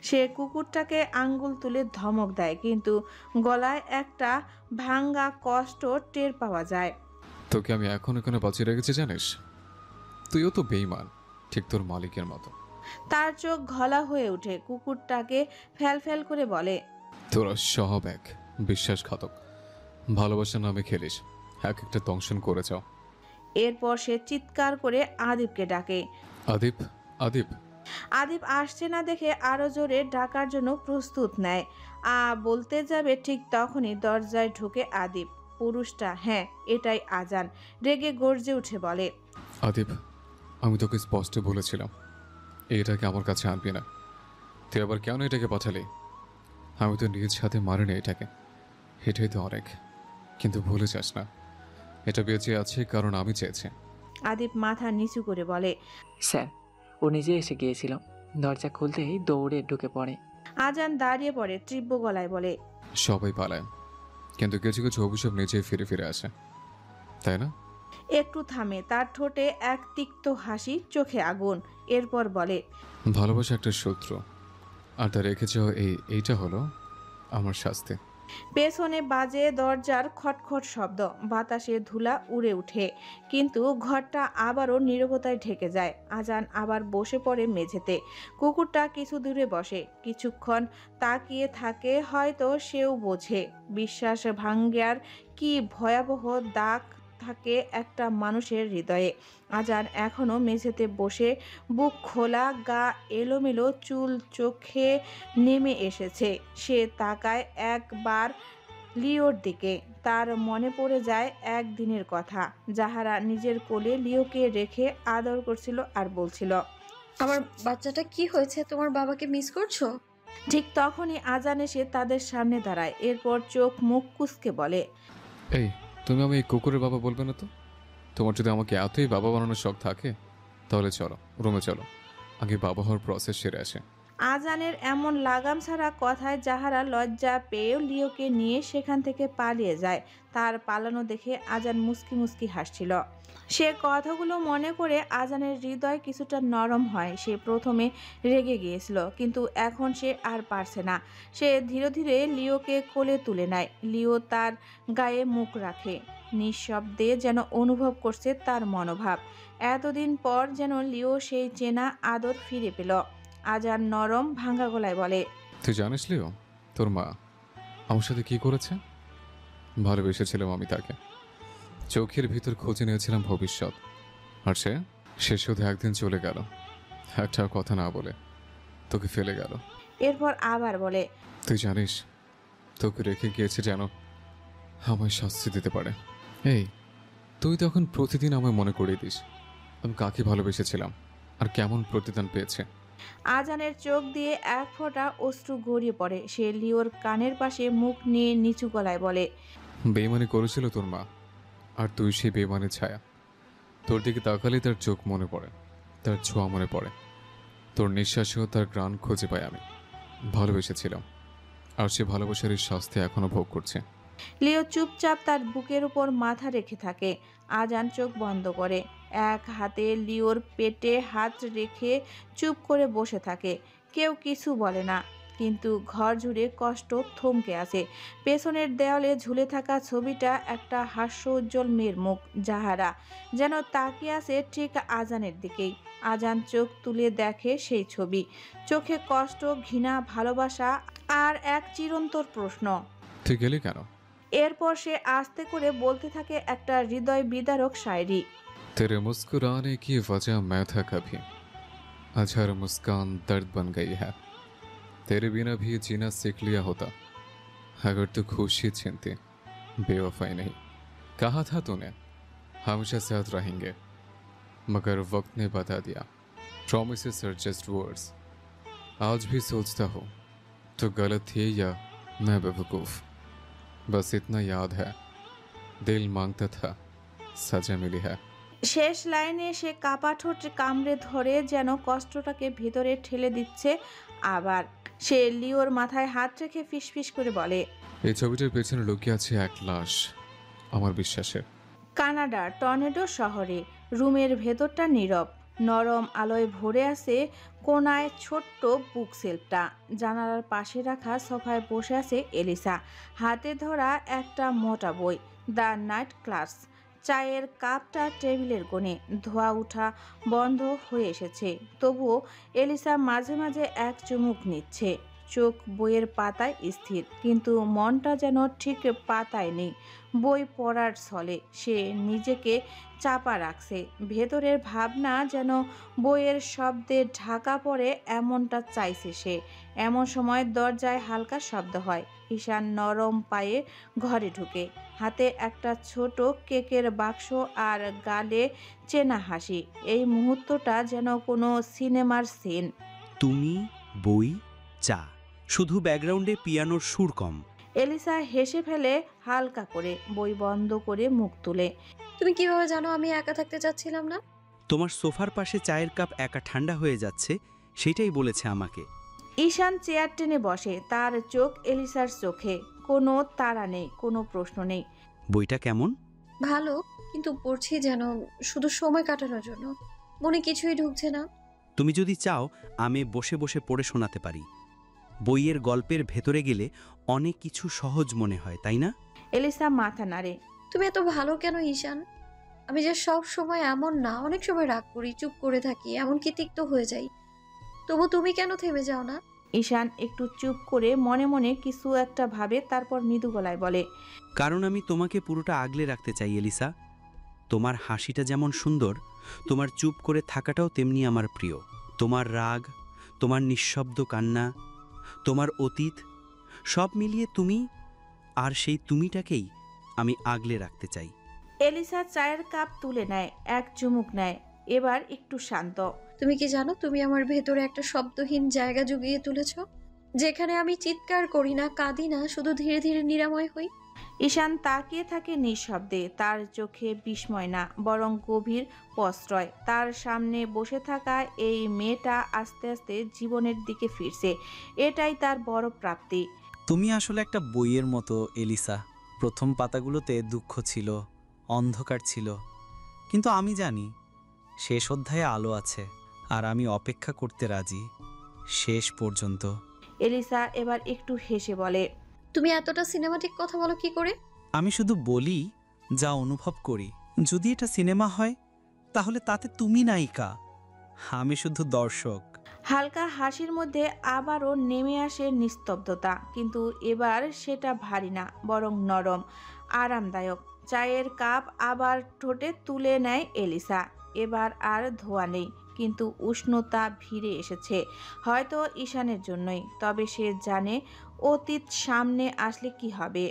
সে কুকুরটাকে আঙ্গুল তুলে ধমক দেয়, কিন্তু গলায় একটা ভাঙ্গা কষ্ট টের পাওয়া যায়। তোকে আমি এখন এখানে বাঁচিয়ে রেখেছি জানিস? তুইও তো বেইমান, ঠিক তোর মালিকের মতো। তার চোখ ঘোলা হয়ে ওঠে। কুকুরটাকে ফ্যাল ফ্যাল করে বলে, তোরা সব এক বিশ্বাসঘাতক। ভালোবাসার নামে খেলিস, এক একটা দংশন করে যাও। এরপর সে চিৎকার করে আদিবকে ডাকে। আদিপ, আদিপ। আদিব আসছে না দেখে আরো জোরে ডাকার জন্য প্রস্তুত নেয়। বলতে যাবে, ঠিক তখনই দরজায় ঢুকে আদিব। পুরুষটা, হ্যাঁ এটাই আজান, রেগে গর্জে উঠে বলে, আদিপ, আমি তোকে স্পষ্ট বলেছিলাম এটাকে আমার কাছে আনবি না। তুই আবার কেন এটাকে পাঠালি? আমি তো নিজ হাতে মারিনি এটাকে, এটাই তো অনেক। কিন্তু ভুলে যাস না, এটা বেঁচে আছে কারণ আমি চেয়েছি। আদিব মাথা নিচু করে বলে, স্যার, ও নিজে এসে গিয়েছিল। দরজা খুলতেই দৌড়ে ঢুকে পড়ে। আজান দাঁড়িয়ে পড়ে, তীব্র গলায় বলে, সবাই পালায়, কিন্তু কিছু কিছু অভিশাপ নিজেই ফিরে ফিরে আসে, তাই না? একটু থামে, তার ঠোঁটে এক তিক্ত হাসি, চোখে আগুন। এরপর বলে, ভালোবাসা একটা শত্রু, আর তা রেখে যাওয়া এইটা হলো আমার শাস্তি। পেছনে বাজে দরজার খটখট শব্দ, বাতাসে ধুলা উড়ে ওঠে, কিন্তু ঘরটা আবারও নীরবতায় ঢেকে যায়। আজান আবার বসে পড়ে মেঝেতে। কুকুরটা কিছু দূরে বসে, কিছুক্ষণ তাকিয়ে থাকে। হয়তো সেও বোঝে বিশ্বাস ভাঙ্গার কি ভয়াবহ দাগ থাকে একটা মানুষের হৃদয়ে। আজান এখনো মেঝেতে বসে, বুক খোলা, গা এলোমেলো, চুল চোখে নেমে এসেছে। সে তাকায় একবার লিওর দিকে। তার মনে পড়ে যায় একদিনের কথা, যাহারা নিজের কোলে লিওকে রেখে আদর করছিল আর বলছিল, আমার বাচ্চাটা কি হয়েছে? তোমার বাবাকে মিস করছো? ঠিক তখনই আজান এসে তাদের সামনে দাঁড়ায়। এরপর চোখ মুখ কুঁচকে বলে, এই, তুমি আমি এই কুকুরের বাবা বলবে না তো? তোমার যদি আমাকে এতই বাবা বানানোর শখ থাকে, তাহলে চলো রুমে চলো, আগে বাবা হওয়ার প্রসেস সেরে আসে। আজানের এমন লাগাম ছাড়া কথায় জাহারা লজ্জা পেয়েও লিওকে নিয়ে সেখান থেকে পালিয়ে যায়। তার পালানো দেখে আজান মুস্কি মুস্কি হাসছিল। সে কথাগুলো মনে করে আজানের হৃদয় কিছুটা নরম হয়। সে প্রথমে রেগে গিয়েছিল, কিন্তু এখন সে আর পারছে না। সে ধীরে ধীরে লিওকে কোলে তুলে নেয়। লিও তার গায়ে মুখ রাখে, নিঃশব্দে যেন অনুভব করছে তার মনোভাব। এতদিন পর যেন লিও সেই চেনা আদর ফিরে পেল। আজান নরম ভাঙা গলায় বলে, তুই জানিস লিও, তোর মা আমার সাথে কি করেছে? ভালোবেসেছিলাম আমি তাকে, চোখের ভিতর খুঁজে নিয়েছিলাম ভবিষ্যৎ, আর সে শুধু একদিন চলে গেল, একটা কথা না বলে তোকে ফেলে গেল। এরপর আবার বলে, তুই জানিস তোকে রেখে গিয়েছে যেন আমায় শাস্তি দিতে পারে। এই, তুই তখন প্রতিদিন আমায় মনে করিয়ে দিস আমি কাকে ভালোবেসেছিলাম আর কেমন প্রতিদান পেয়েছে। আজানের চোখ দিয়ে এক ফোঁটা অশ্রু গড়িয়ে পড়ে। সে লিওর কানের পাশে মুখ নিয়ে নিচু গলায় বলে, বেইমানি করেছিল তোর মা, আর তুই সেই বেইমানের ছায়া। তোর দিকে তাকালেই তার চোখ মনে পড়ে, তার ছোঁয়া মনে পড়ে, তোর নিঃশ্বাসেও তার ঘ্রাণ খুঁজে পাই আমি। ভালোবেসেছিলাম, আর সে ভালোবাসার এই শাস্তি এখনো ভোগ করছে। লিও চুপচাপ তার বুকের উপর মাথা রেখে থাকে। আজান চোখ বন্ধ করে, এক হাতে লিওর পেটে হাত রেখে চুপ করে বসে থাকে। কেউ কিছু বলে না, কিন্তু ঘর জুড়ে কষ্ট থমকে আছে। পেছনের দেওয়ালে ঝুলে থাকা ছবিটা একটা হাস্যোজ্জ্বল মেয়ের মুখ, জাহারা, যেন তাকিয়ে আছে ঠিক আজানের দিকেই। আজান চোখ তুলে দেখে সেই ছবি, চোখে কষ্ট, ঘৃণা, ভালোবাসা আর এক চিরন্তর প্রশ্ন। তুই গেলি কেন? এরপর সে আস্তে করে বলতে থাকে একটা হৃদয় বিদারক শায়রি। तेरे मुस्कुराने की वजह मैं था कभी, आज हर मुस्कान दर्द बन गई है। तेरे बिना भी जीना सीख लिया होता अगर तू खुशी छीनती, बेवफाई नहीं। कहा था तूने हमेशा साथ रहेंगे, मगर वक्त ने बता दिया प्रॉमिसेस आर जस्ट वर्ड्स। आज भी सोचता हूँ तो गलत थी या मैं बेवकूफ़। बस इतना याद है दिल मांगता था सजा मिली है। শেষ লাইনে সে কাপা ঠোঁট কামড়ে ধরে যেন কষ্টটাকে ভেতরে ঠেলে দিচ্ছে। আবার সে লিওর মাথায় হাত রেখে ফিসফিস করে বলে, এই ছবিটার পেছনে লুকিয়ে আছে এক লাশ আমার বিশ্বাসের। কানাডার টর্নেডো শহরে রুমের ভেতরটা নীরব। নরম আলোয় ভরে আছে কোনায় ছোট্ট বুক সেলফটা। জানালার পাশে রাখা সোফায় বসে আছে এলিসা, হাতে ধরা একটা মোটা বই, দ্য নাইট ক্লাস। চায়ের কাপটা টেবিলের কোণে, ধোয়া ওঠা বন্ধ হয়ে এসেছে। তবুও এলিসা মাঝে মাঝে এক চুমুক নিচ্ছে। চোখ বইয়ের পাতায় স্থির, কিন্তু মনটা যেন ঠিক পাতায় নেই। বই পড়ার ছলে সে নিজেকে চাপা রাখছে। ভেতরের ভাবনা যেন বইয়ের শব্দে ঢাকা পড়ে, এমনটা চাইছে সে। এমন সময় দরজায় হালকা শব্দ হয়। ঈশান নরম পায়ে ঘরে ঢুকে, হাতে একটা ছোট কেকের বাক্স আর গালে চেনা হাসি। এই মুহূর্তটা যেন কোনো সিনেমার সিন। তুমি, বই, চা, শুধু ব্যাকগ্রাউন্ডে পিয়ানোর সুর কম। এলিসা হেসে ফেলে হালকা করে, বই বন্ধ করে মুখ তুলে। তুমি কিভাবে জানো আমি একা থাকতে চাচ্ছিলাম না? তোমার সোফার পাশে চায়ের কাপ একা ঠান্ডা হয়ে যাচ্ছে, সেটাই বলেছে আমাকে। ঈশান চেয়ার টেনে বসে, তার চোখ এলিসার চোখে। কোনো তাড়া নেই, কোনো প্রশ্ন নেই। বইটা কেমন? ভালো, কিন্তু পড়ছি যেন শুধু সময় কাটানোর জন্য। মনে কিছুই ঢুকছে না। তুমি যদি চাও আমি বসে বসে পড়ে শোনাতে পারি। বইয়ের গল্পের ভেতরে গেলে অনেক কিছু সহজ মনে হয়, তাই না? এলিসা মাথা নাড়ে। তুমি এত ভালো কেন ঈশান? আমি যে সব সময় এমন না, অনেক সময় রাগ করি, চুপ করে থাকি, এমনকি তিক্ত হয়ে যাই। তবু তুমি কেন থেমে যাও না? ঈশান একটু চুপ করে মনে মনে কিছু একটা ভাবে, তারপর মৃদু গলায় বলে, কারণ আমি তোমাকে পুরোটা আগলে রাখতে চাই এলিসা। তোমার হাসিটা যেমন সুন্দর, তোমার চুপ করে থাকাটাও তেমনি আমার প্রিয়। তোমার রাগ, তোমার নিঃশব্দ কান্না, তোমার অতীত, সব মিলিয়ে তুমি, আর সেই তুমিটাকেই আমি আগলে রাখতে চাই। এলিসা চায়ের কাপ তুলে নেয়, এক চুমুক নেয়, এবার একটু শান্ত। তুমি কি জানো তুমি আমার ভেতরে একটা শব্দহীন জায়গা জুগিয়ে তুলেছ? যেখানে আমি চিৎকার করি না, কাঁদি না, শুধু ধীরে ধীরে নিরাময় হই। ঈশান তাকিয়ে থাকে নিঃশব্দে, তার চোখে বিস্ময় না বরং গভীর প্রশ্রয়। তার সামনে বসে থাকা এই মেয়েটা আস্তে আস্তে জীবনের দিকে ফিরছে, এটাই তার বড় প্রাপ্তি। তুমি আসলে একটা বইয়ের মতো এলিসা। প্রথম পাতাগুলোতে দুঃখ ছিল, অন্ধকার ছিল, কিন্তু আমি জানি শেষ অধ্যায়ে আলো আছে, আর আমি অপেক্ষা করতে রাজি শেষ পর্যন্ত। এলিসা এবার একটু হেসে বলে, তুমি এতটা সিনেমাটিক কথা বলো কি করে? আমি শুধু বলি যা অনুভব করি। যদি এটা সিনেমা হয় তাহলে তাতে তুমি নায়িকা, আমি শুধু দর্শক। হালকা হাসির মধ্যে আবারও নেমে আসে নিস্তব্ধতা, কিন্তু এবার সেটা ভারী না বরং নরম, আরামদায়ক। চায়ের কাপ আবার ঠোঁটে তুলে নেয় এলিসা। এবার আর ধোয়া নেই, কিন্তু উষ্ণতা ভিড়ে এসেছে, হয়তো ঈশানের জন্যই। তবে সে জানে অতীত সামনে আসলে কি হবে।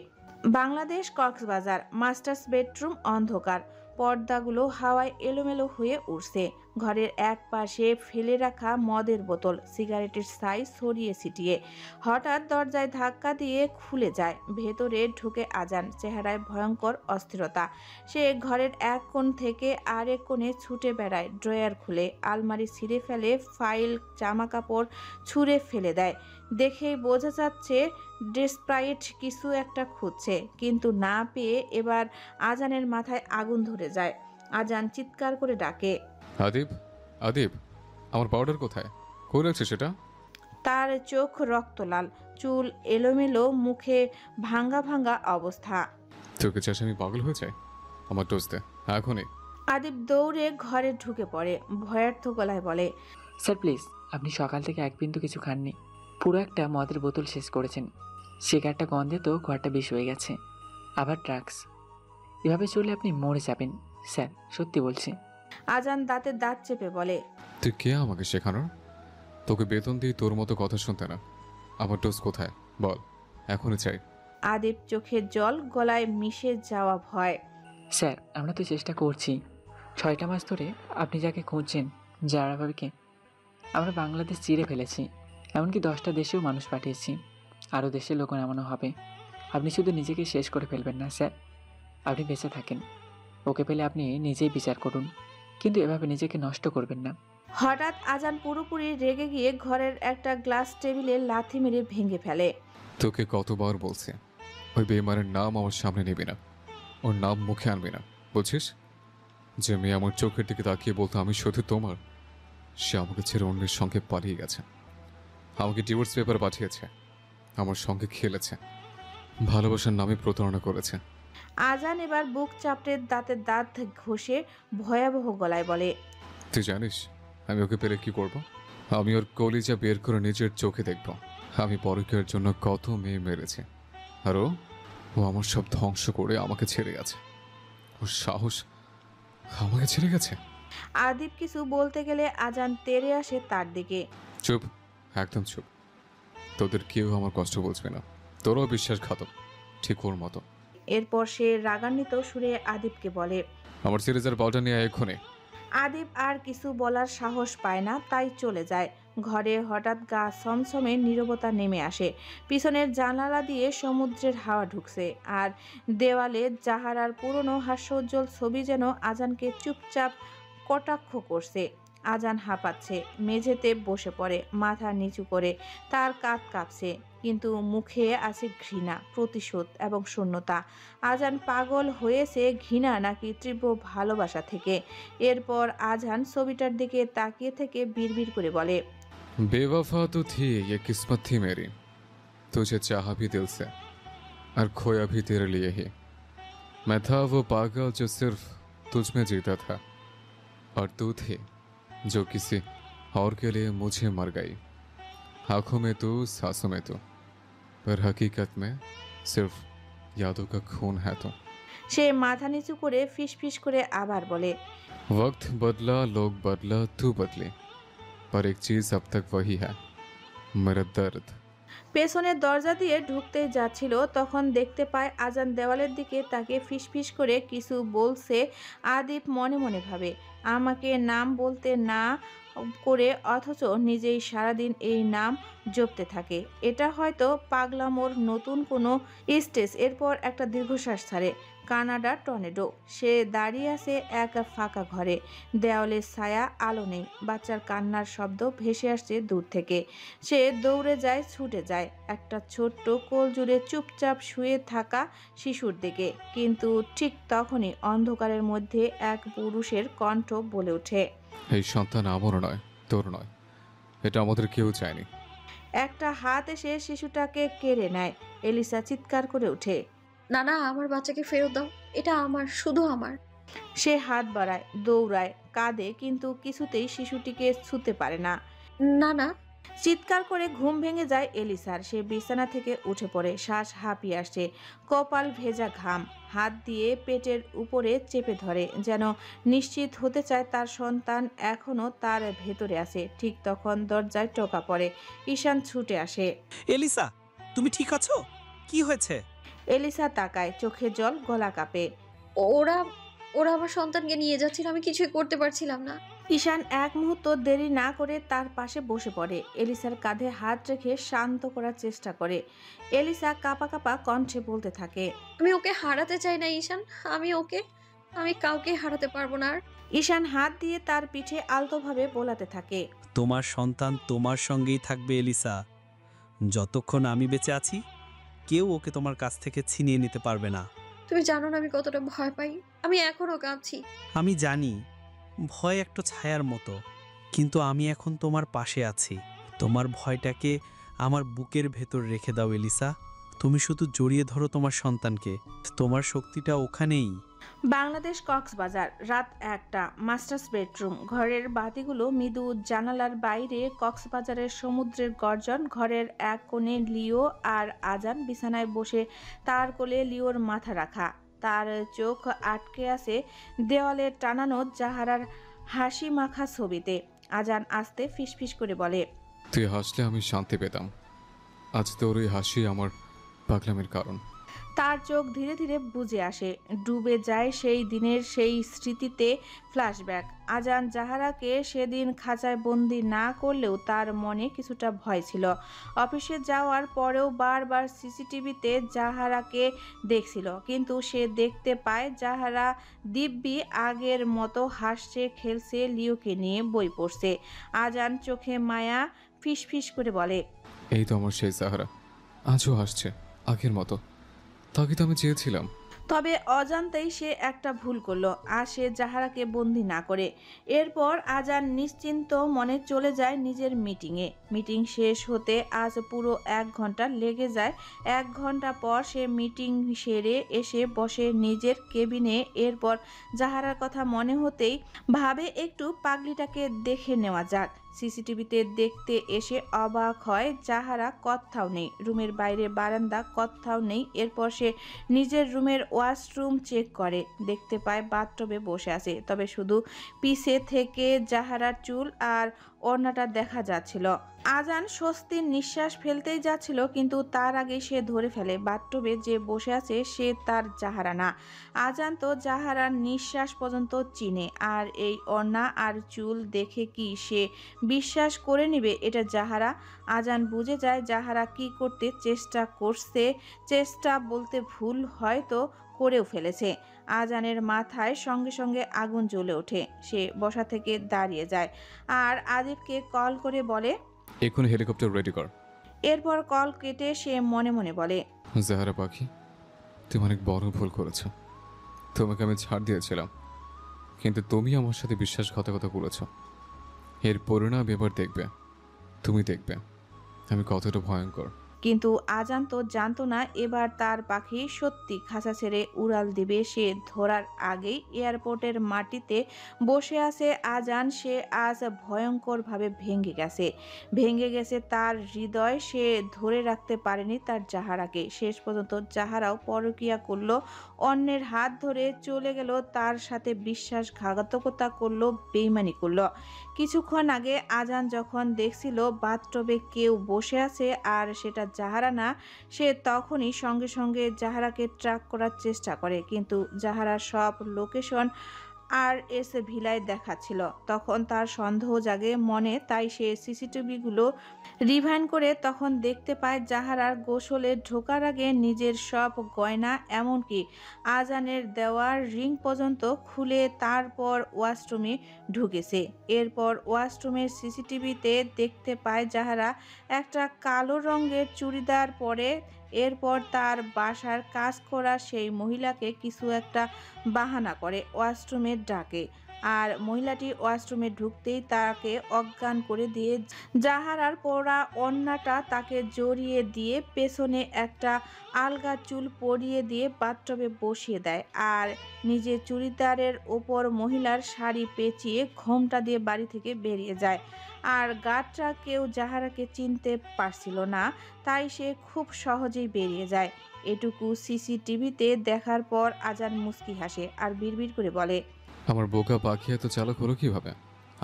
বাংলাদেশ, কক্সবাজার, মাস্টার্স বেডরুম অন্ধকার, পর্দাগুলো হাওয়ায় এলোমেলো হয়ে উঠছে। ঘরের এক পাশে ফেলে রাখা মদের বোতল, সিগারেটের সাইজ ছড়িয়ে ছিটিয়ে। হঠাৎ দরজায় ধাক্কা দিয়ে খুলে যায়, ভেতরে ঢুকে আজান, চেহারায় ভয়ঙ্কর অস্থিরতা। সে ঘরের এক কোণ থেকে আরেক কোণে ছুটে বেড়ায়, ড্রয়ার খুলে আলমারি ছিঁড়ে ফেলে, ফাইল, জামা কাপড় ছুঁড়ে ফেলে দেয়। দেখেই বোঝা যাচ্ছে ডেসপারেট কিছু একটা খুঁজছে, কিন্তু না পেয়ে এবার আজানের মাথায় আগুন ধরে যায়। আজান চিৎকার করে ডাকে, আদিব, আদিব, আমার পাউডার কোথায়? কই রাখছে সেটা? তার চোখ রক্তলাল, চুল এলোমেলো, মুখে ভাঙ্গা ভাঙ্গা অবস্থা। তোকে চাষ আমি পাগল হয়ে যাই? আমার ডোজ দে এখনই। আদিব দৌড়ে ঘরে ঢুকে পড়ে, ভয়ার্থ গলায় বলে, স্যার প্লিজ, আপনি সকাল থেকে এক বিন্দু কিছু খাননি, পুরো একটা মদের বোতল শেষ করেছেন। সিগারেটটা গন্ধে তো ঘরটা বেশ হয়ে গেছে, আবার ড্রাগস। এভাবে চললে আপনি মরে যাবেন স্যার, সত্যি বলছি। আজান দাঁতে দাঁত চেপে বলে, তুই কে আমাকে শেখানোর? তোকে বেতন দিয়ে তোর মতো কথা শুনতে না। আমার ডোজ কোথায় বল, এখনই চাই। আদিব চোখের জল, গলায় মিশে যাওয়া ভয়। স্যার আমরা তো চেষ্টা করছি, 6টা মাস ধরে আপনি যাকে খুঁজছেন, যারা ভাবিকে আমরা বাংলাদেশ চিরে ফেলেছি, এমনকি 10টা দেশেও মানুষ পাঠিয়েছি, আরও দেশের লোক নামানো হবে। আপনি শুধু নিজেকে শেষ করে ফেলবেন না স্যার, আপনি বেঁচে থাকেন। ওকে পেলে আপনি নিজেই বিচার করুন, কিন্তু এভাবে নিজেকে নষ্ট করবেন না। হঠাৎ আজান পুরোপুরি রেগে গিয়ে ঘরের একটা গ্লাস টেবিলে লাথি মেরে ভেঙে ফেলে। তোকে কতবার বলছি ওই বেইমানের নাম আমার সামনে নিবি না, ওর নাম মুখে আনবি না, বুঝছিস? যে মেয়ে আমার চোখের দিকে তাকিয়ে বলতো আমি শুধু তোমার, সে আমাকে ছেড়ে অন্যের সঙ্গে পালিয়ে গেছে, আমাকে ডিভোর্স পেপার পাঠিয়েছে, আমার সঙ্গে খেলেছে, ভালোবাসার নামে প্রতারণা করেছে। আজান এবার বুক চাপড়ে দাঁতে দাঁত ঘষে ভয়াবহ গলায় বলে, তুই জানিস আমি ওকে পেলে কি করব? আমি ওর কলিজা বের করে নিজের চোখে দেখব আমি পরকীয়ার জন্য কত মেয়ে মেরেছে, আর ও আমার সব ধ্বংস করে আমাকে ছেড়ে গেছে। ওর সাহস, আমাকে ছেড়ে গেছে। আদিব কিছু বলতে গেলে আজান তেড়ে আসে তার দিকে। চুপ, একদম চুপ। তোদের কেউ আমার কষ্ট বুঝবে না, তোরও বিশ্বাসঘাতক ঠিক ওর মতো। এরপর সে রাগান্বিত সুরে আদিবকে বলে, আমার সিরিজের বলটা নিয়ে এক্ষুনি। আদিব আর কিছু বলার সাহস পায় না, তাই চলে যায়। ঘরে হঠাৎ গা ছমছমে নীরবতা নেমে আসে। পিছনের জানালা দিয়ে সমুদ্রের হাওয়া ঢুকছে, আর দেওয়ালে জাহারার পুরনো হাস্যোজ্জ্বল ছবি যেন আজানকে চুপচাপ কটাক্ষ করছে। আজান হাঁপাচ্ছে, মেঝেতে বসে পড়ে মাথা নিচু করে। তার কাঁধ কাঁপছে, কিন্তু মুখে আছে ঘৃণা, প্রতিশোধ এবং শূন্যতা। আজান পাগল হয়েছে ঘৃণা নাকি তীব্র ভালোবাসা থেকে? এরপর আজান ছবিটার দিকে তাকিয়ে থেকে বিড়বিড় করে বলে, बेवफा तो थी ये किस्मत थी मेरी, तुझे चाहा भी दिल से और खोया भी तेरे लिए ही। मैं था वो पागल जो सिर्फ तुझ में जीता था, और तू थी जो किसी और के लिए मुझे मर गई। आंखों में तू, सांसों में तू, पर हकीकत में सिर्फ यादों का खून है तू। সে মাথা নিচু করে ফিসফিস করে আবার বলে, वक्त बदला, लोग बदला, तू बदली, पर एक चीज अब तक वही है, मेरा दर्द। পেছনের দরজা দিয়ে ঢুকতেই যাচ্ছিল, তখন দেখতে পায় আজান দেওয়ালের দিকে তাকে ফিসফিস করে কিছু বলছে। আদিব মনে মনে ভাবে, আমাকে নাম বলতে না করে অথচ নিজেই সারাদিন এই নাম জপতে থাকে। এটা হয়তো পাগলামোর নতুন কোনো স্টেজ। এরপর একটা দীর্ঘশ্বাস ছাড়ে। Canada tornado. সে দাঁড়িয়ে আছে এক ফাঁকা ঘরে। দেওয়ালে ছায়া, আলো নেই। বাচ্চার কান্নার শব্দ ভেসে আসছে দূর থেকে। সে দৌড়ে যায়, ছুটে যায় একটা ছোট্ট কোল জুড়ে চুপচাপ শুয়ে থাকা শিশুর দিকে। কিন্তু ঠিক তখনই অন্ধকারের মধ্যে এক পুরুষের কণ্ঠ বলে ওঠে, এই সন্তান আমারও নয়, তোর নয়, এটা আমাদের কেউ চায়নি। একটা হাত এসে শিশুটাকে কেড়ে নেয়। এলিসা চিৎকার করে ওঠে। না না, আমার বাচ্চাকে ফেরত দাও, এটা আমার, শুধু আমার। সে হাত বাড়ায়, দৌড়ায়, কাঁদে, কিন্তু কিছুতেই শিশুটিকে ছুঁতে পারে না। না না। চিৎকার করে ঘুম ভেঙে যায় এলিসার। সে বিছানা থেকে উঠে পড়ে, শ্বাস হাঁপিয়ে আসছে, কপাল ভেজা ঘাম। হাত দিয়ে পেটের উপরে চেপে ধরে, যেন নিশ্চিত হতে চায় তার সন্তান এখনো তার ভেতরে আছে। ঠিক তখন দরজায় টোকা পড়ে। ঈশান ছুটে আসে। এলিসা, তুমি ঠিক আছো? কি হয়েছে? এলিসা তাকায়, চোখে জল, গলা কাঁপে। ওরা ওরা আমার সন্তানকে নিয়ে যাচ্ছিল, আমি কিছুই করতে পারছিলাম না। ঈশান এক মুহূর্ত দেরি না করে তার পাশে বসে পড়ে। এলিসার কাঁধে হাত রেখে শান্ত করার চেষ্টা করে। এলিসা কাঁপা কাঁপা কণ্ঠে বলতে থাকে, আমি ওকে হারাতে চাই না ঈশান, আমি কাউকে হারাতে পারবো না আর। ঈশান হাত দিয়ে তার পিঠে আলতোভাবে বোলাতে থাকে। তোমার সন্তান তোমার সঙ্গেই থাকবে এলিসা। যতক্ষণ আমি বেঁচে আছি, কেউ ওকে তোমার কাছ থেকে ছিনিয়ে নিতে পারবে না। তুমি জানো না আমি কতটা ভয় পাই, আমি এখনো কাঁপছি। আমি জানি, ভয় একটা ছায়ার মতো, কিন্তু আমি এখন তোমার পাশে আছি। তোমার ভয়টাকে আমার বুকের ভেতর রেখে দাও এলিসা। তুমি শুধু জড়িয়ে ধরো তোমার সন্তানকে। তোমার শক্তিটা ওখানেই। বাংলাদেশ, কক্সবাজার, রাত 1টা। Masters bedroom. ঘরের বাতিগুলো মৃদু। জানালার বাইরে কক্সবাজারের সমুদ্রের গর্জন। ঘরের এক কোণে লিও আর আজান বিছানায় বসে, তার কোলে লিওর মাথা রাখা। তার চোখ আটকে আছে দেওয়ালে টানানো জাহারার হাসি মাখা ছবিতে। আজান আস্তে ফিসফিস করে বলে, তুই হাসলে আমি শান্তি পেতাম। আজ তোর ওই হাসি আমার পাগলামের কারণ। তার চোখ ধীরে ধীরে বুজে আসে, ডুবে যায় সেই দিনের সেই স্মৃতিতে। ফ্ল্যাশব্যাক। আজান জাহারাকে সেদিন খাঁচায় বন্দি না করলেও তার মনে কিছুটা ভয় ছিল। অফিসে যাওয়ার পরেও বারবার সিসিটিভিতে জাহারাকে দেখছিল, কিন্তু সে দেখতে পায় জাহারা দিব্যি আগের মতো হাসছে, খেলছে, লিওকে নিয়ে বই পড়ছে। আজান চোখে মায়া, ফিসফিস করে বলে, এই তো আমার সেই সাহারা, আজও হাসছে আগের মতো। তাকে তো আমি চেয়েছিলাম। তবে অজান্তেই সে একটা ভুল করলো, আর সে জাহারাকে বন্দি না করে। এরপর আজান নিশ্চিন্ত মনে চলে যায় নিজের মিটিংয়ে। মিটিং শেষ হতে আজ পুরো 1 ঘন্টা লেগে যায়। 1 ঘন্টা পর সে মিটিং সেরে এসে বসে নিজের কেবিনে। এরপর জাহারার কথা মনে হতেই ভাবে একটু পাগলিটাকে দেখে নেওয়া যাক। সিসিটিভিতে দেখতে এসে অবাক হয়, জাহারা কোথাও নেই। রুমের বাইরে বারান্দা, কোথাও নেই। এরপর সে নিজের রুমের ওয়াশরুম চেক করে, দেখতে পায় বাথটবে বসে আছে। তবে শুধু পিছে থেকে জাহারার চুল আর ওড়নাটা দেখা যাচ্ছিল। আজান স্বস্তির নিঃশ্বাস ফেলতেই যাচ্ছিল, কিন্তু তার আগে সে ধরে ফেলে বাথটবে যে বসে আছে সে তার জাহারা না। আজান তো জাহারার নিঃশ্বাস পর্যন্ত চিনে, আর এই ওড়না আর চুল দেখে কি সে বিশ্বাস করে নিবে এটা জাহারা? আজান বুঝে যায় জাহারা কি করতে চেষ্টা করছে। চেষ্টা বলতে ভুল, হয়তো করেও ফেলেছে। আজানের মাথায় সঙ্গে সঙ্গে আগুন জ্বলে ওঠে। সে বসা থেকে দাঁড়িয়ে যায় আর আদিবকে কল করে বলে, এখন হেলিকপ্টার রেডি কর। এরপর কল কেটে সে মনে মনে বলে, জাহারা পাখি, তুমি অনেক বড় ভুল করেছো। তোমাকে আমি ছাড় দিয়েছিলাম, কিন্তু তুমি আমার সাথে বিশ্বাসঘাতকতা করেছো। এর পরিণাম এবার দেখবে, তুমি দেখবে আমি কতটা ভয়ঙ্কর। কিন্তু আজান তো জানতো না এবার তার পাখি সত্যি খাঁচা ছেড়ে উড়াল দিবে। সে ধরার আগেই এয়ারপোর্টের মাটিতে বসে আছে আজান। সে আজ ভয়ঙ্করভাবে ভেঙে গেছে তার হৃদয়। সে ধরে রাখতে পারেনি তার জাহারাকে। শেষ পর্যন্ত জাহারাও পরকিয়া করলো, অন্যের হাত ধরে চলে গেল, তার সাথে বিশ্বাসঘাতকতা করলো, বেইমানি করলো। কিছুক্ষণ আগে আজান যখন দেখছিল বাথটবে কেউ বসে আছে আর সেটা জাহারা না, সে তখনই সঙ্গে সঙ্গে জাহারাকে ট্র্যাক করার চেষ্টা করে, কিন্তু জাহারার সব লোকেশন আর এস ভিলায় দেখাচ্ছিল। তখন তার সন্দেহ জাগে মনে, তাই সে সিসিটিভিগুলো রিভাইন্ড করে তখন দেখতে পায় জাহারার গোসলে ঢোকার আগে নিজের সব গয়না, এমনকি আজানের দেওয়ার রিং পর্যন্ত খুলে তারপর ওয়াশরুমে ঢুকেছে। এরপর ওয়াশরুমের সিসিটিভিতে দেখতে পায় জাহারা একটা কালো রঙের চুড়িদার পরে। এরপর তার বাসার কাজ করা সেই মহিলাকে কিছু একটা বাহানা করে ওয়াশরুমে ডাকে, আর মহিলাটি ওয়াশরুমে ঢুকতেই তাকে অজ্ঞান করে দিয়ে জাহারার পরা ওড়নাটা তাকে জড়িয়ে দিয়ে পেছনে একটা আলগা চুল পরিয়ে দিয়ে বাথটবে বসিয়ে দেয়, আর নিজে চুড়িদারের ওপর মহিলার শাড়ি পেঁচিয়ে ঘোমটা দিয়ে বাড়ি থেকে বেরিয়ে যায়। আর গার্ডরা কেউ জাহারাকে চিনতে পারছিল না, তাই সে খুব সহজেই বেরিয়ে যায়। এটুকু সিসিটিভিতে দেখার পর আজান মুচকি হাসে আর বিড়বিড় করে বলে, আমার বোকা পাখি এত চালাক হলো কিভাবে?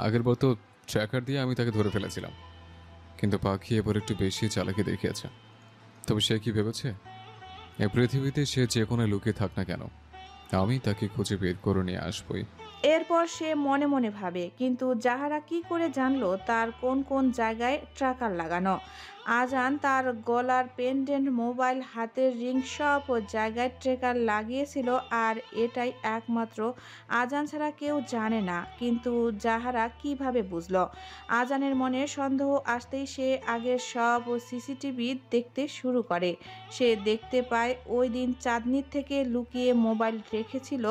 আগের বার তো ট্র্যাকার দিয়ে আমি তাকে ধরে ফেলেছিলাম, কিন্তু পাখি এবার একটু বেশি চালাকি দেখিয়েছে। তবে সে কি ভেবেছে এই পৃথিবীতে সে যে কোনো লুকিয়ে থাক না কেন, আমি তাকে খুঁজে বের করে নিয়ে আসবই। এরপর সে মনে মনে ভাবে, কিন্তু জাহারা কি করে জানলো তার কোন কোন জায়গায় ট্র্যাকার লাগানো? আজান তার গলার পেন্ডেন্ট, মোবাইল, হাতের রিং সব জায়গায় ট্র্যাকার লাগিয়েছিল, আর এটাই একমাত্র আজান ছাড়া কেউ জানে না। কিন্তু জাহারা কিভাবে বুঝলো? আজানের মনে সন্দেহ আসতেই সে আগের সব সিসিটিভি দেখতে শুরু করে। সে দেখতে পায় ওই দিন চাঁদনির থেকে লুকিয়ে মোবাইল রেখেছিল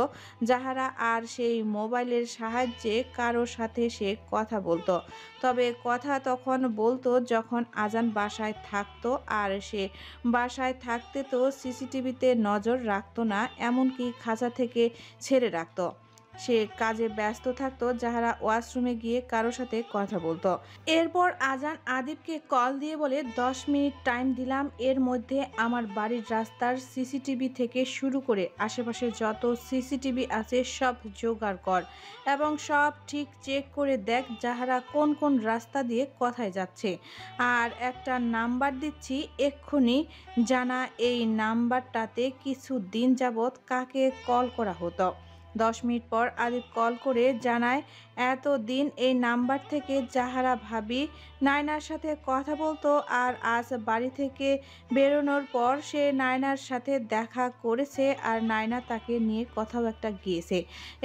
জাহারা, আর সেই মোবাইলের সাহায্যে কারো সাথে সে কথা বলতো। তবে কথা তখন বলতো যখন আজান বাসায় থাকতো, আর সে বাসায় থাকতে তো সিসিটিভিতে নজর রাখতো না, এমনকি খাঁচা থেকে ছেড়ে রাখতো। সে কাজে ব্যস্ত থাকতো, যাহারা ওয়াশরুমে গিয়ে কারোর সাথে কথা বলতো। এরপর আজান আদিবকে কল দিয়ে বলে, 10 মিনিট টাইম দিলাম, এর মধ্যে আমার বাড়ির রাস্তার সিসিটিভি থেকে শুরু করে আশেপাশে যত সিসিটিভি আছে সব জোগাড় কর এবং সব ঠিক চেক করে দেখ যাহারা কোন কোন রাস্তা দিয়ে কোথায় যাচ্ছে। আর একটা নাম্বার দিচ্ছি, এক্ষুনি জানা এই নাম্বারটাতে কিছু দিন যাবৎ কাকে কল করা হতো। 10 মিনিট পর আদিব কল করে জানায়, এতদিন এই নাম্বার থেকে জাহারা ভাবি নায়নার সাথে কথা বলতো, আর আজ বাড়ি থেকে বেরোনোর পর সে নায়নার সাথে দেখা করেছে, আর নায়না তাকে নিয়ে কোথাও একটা গিয়েছে।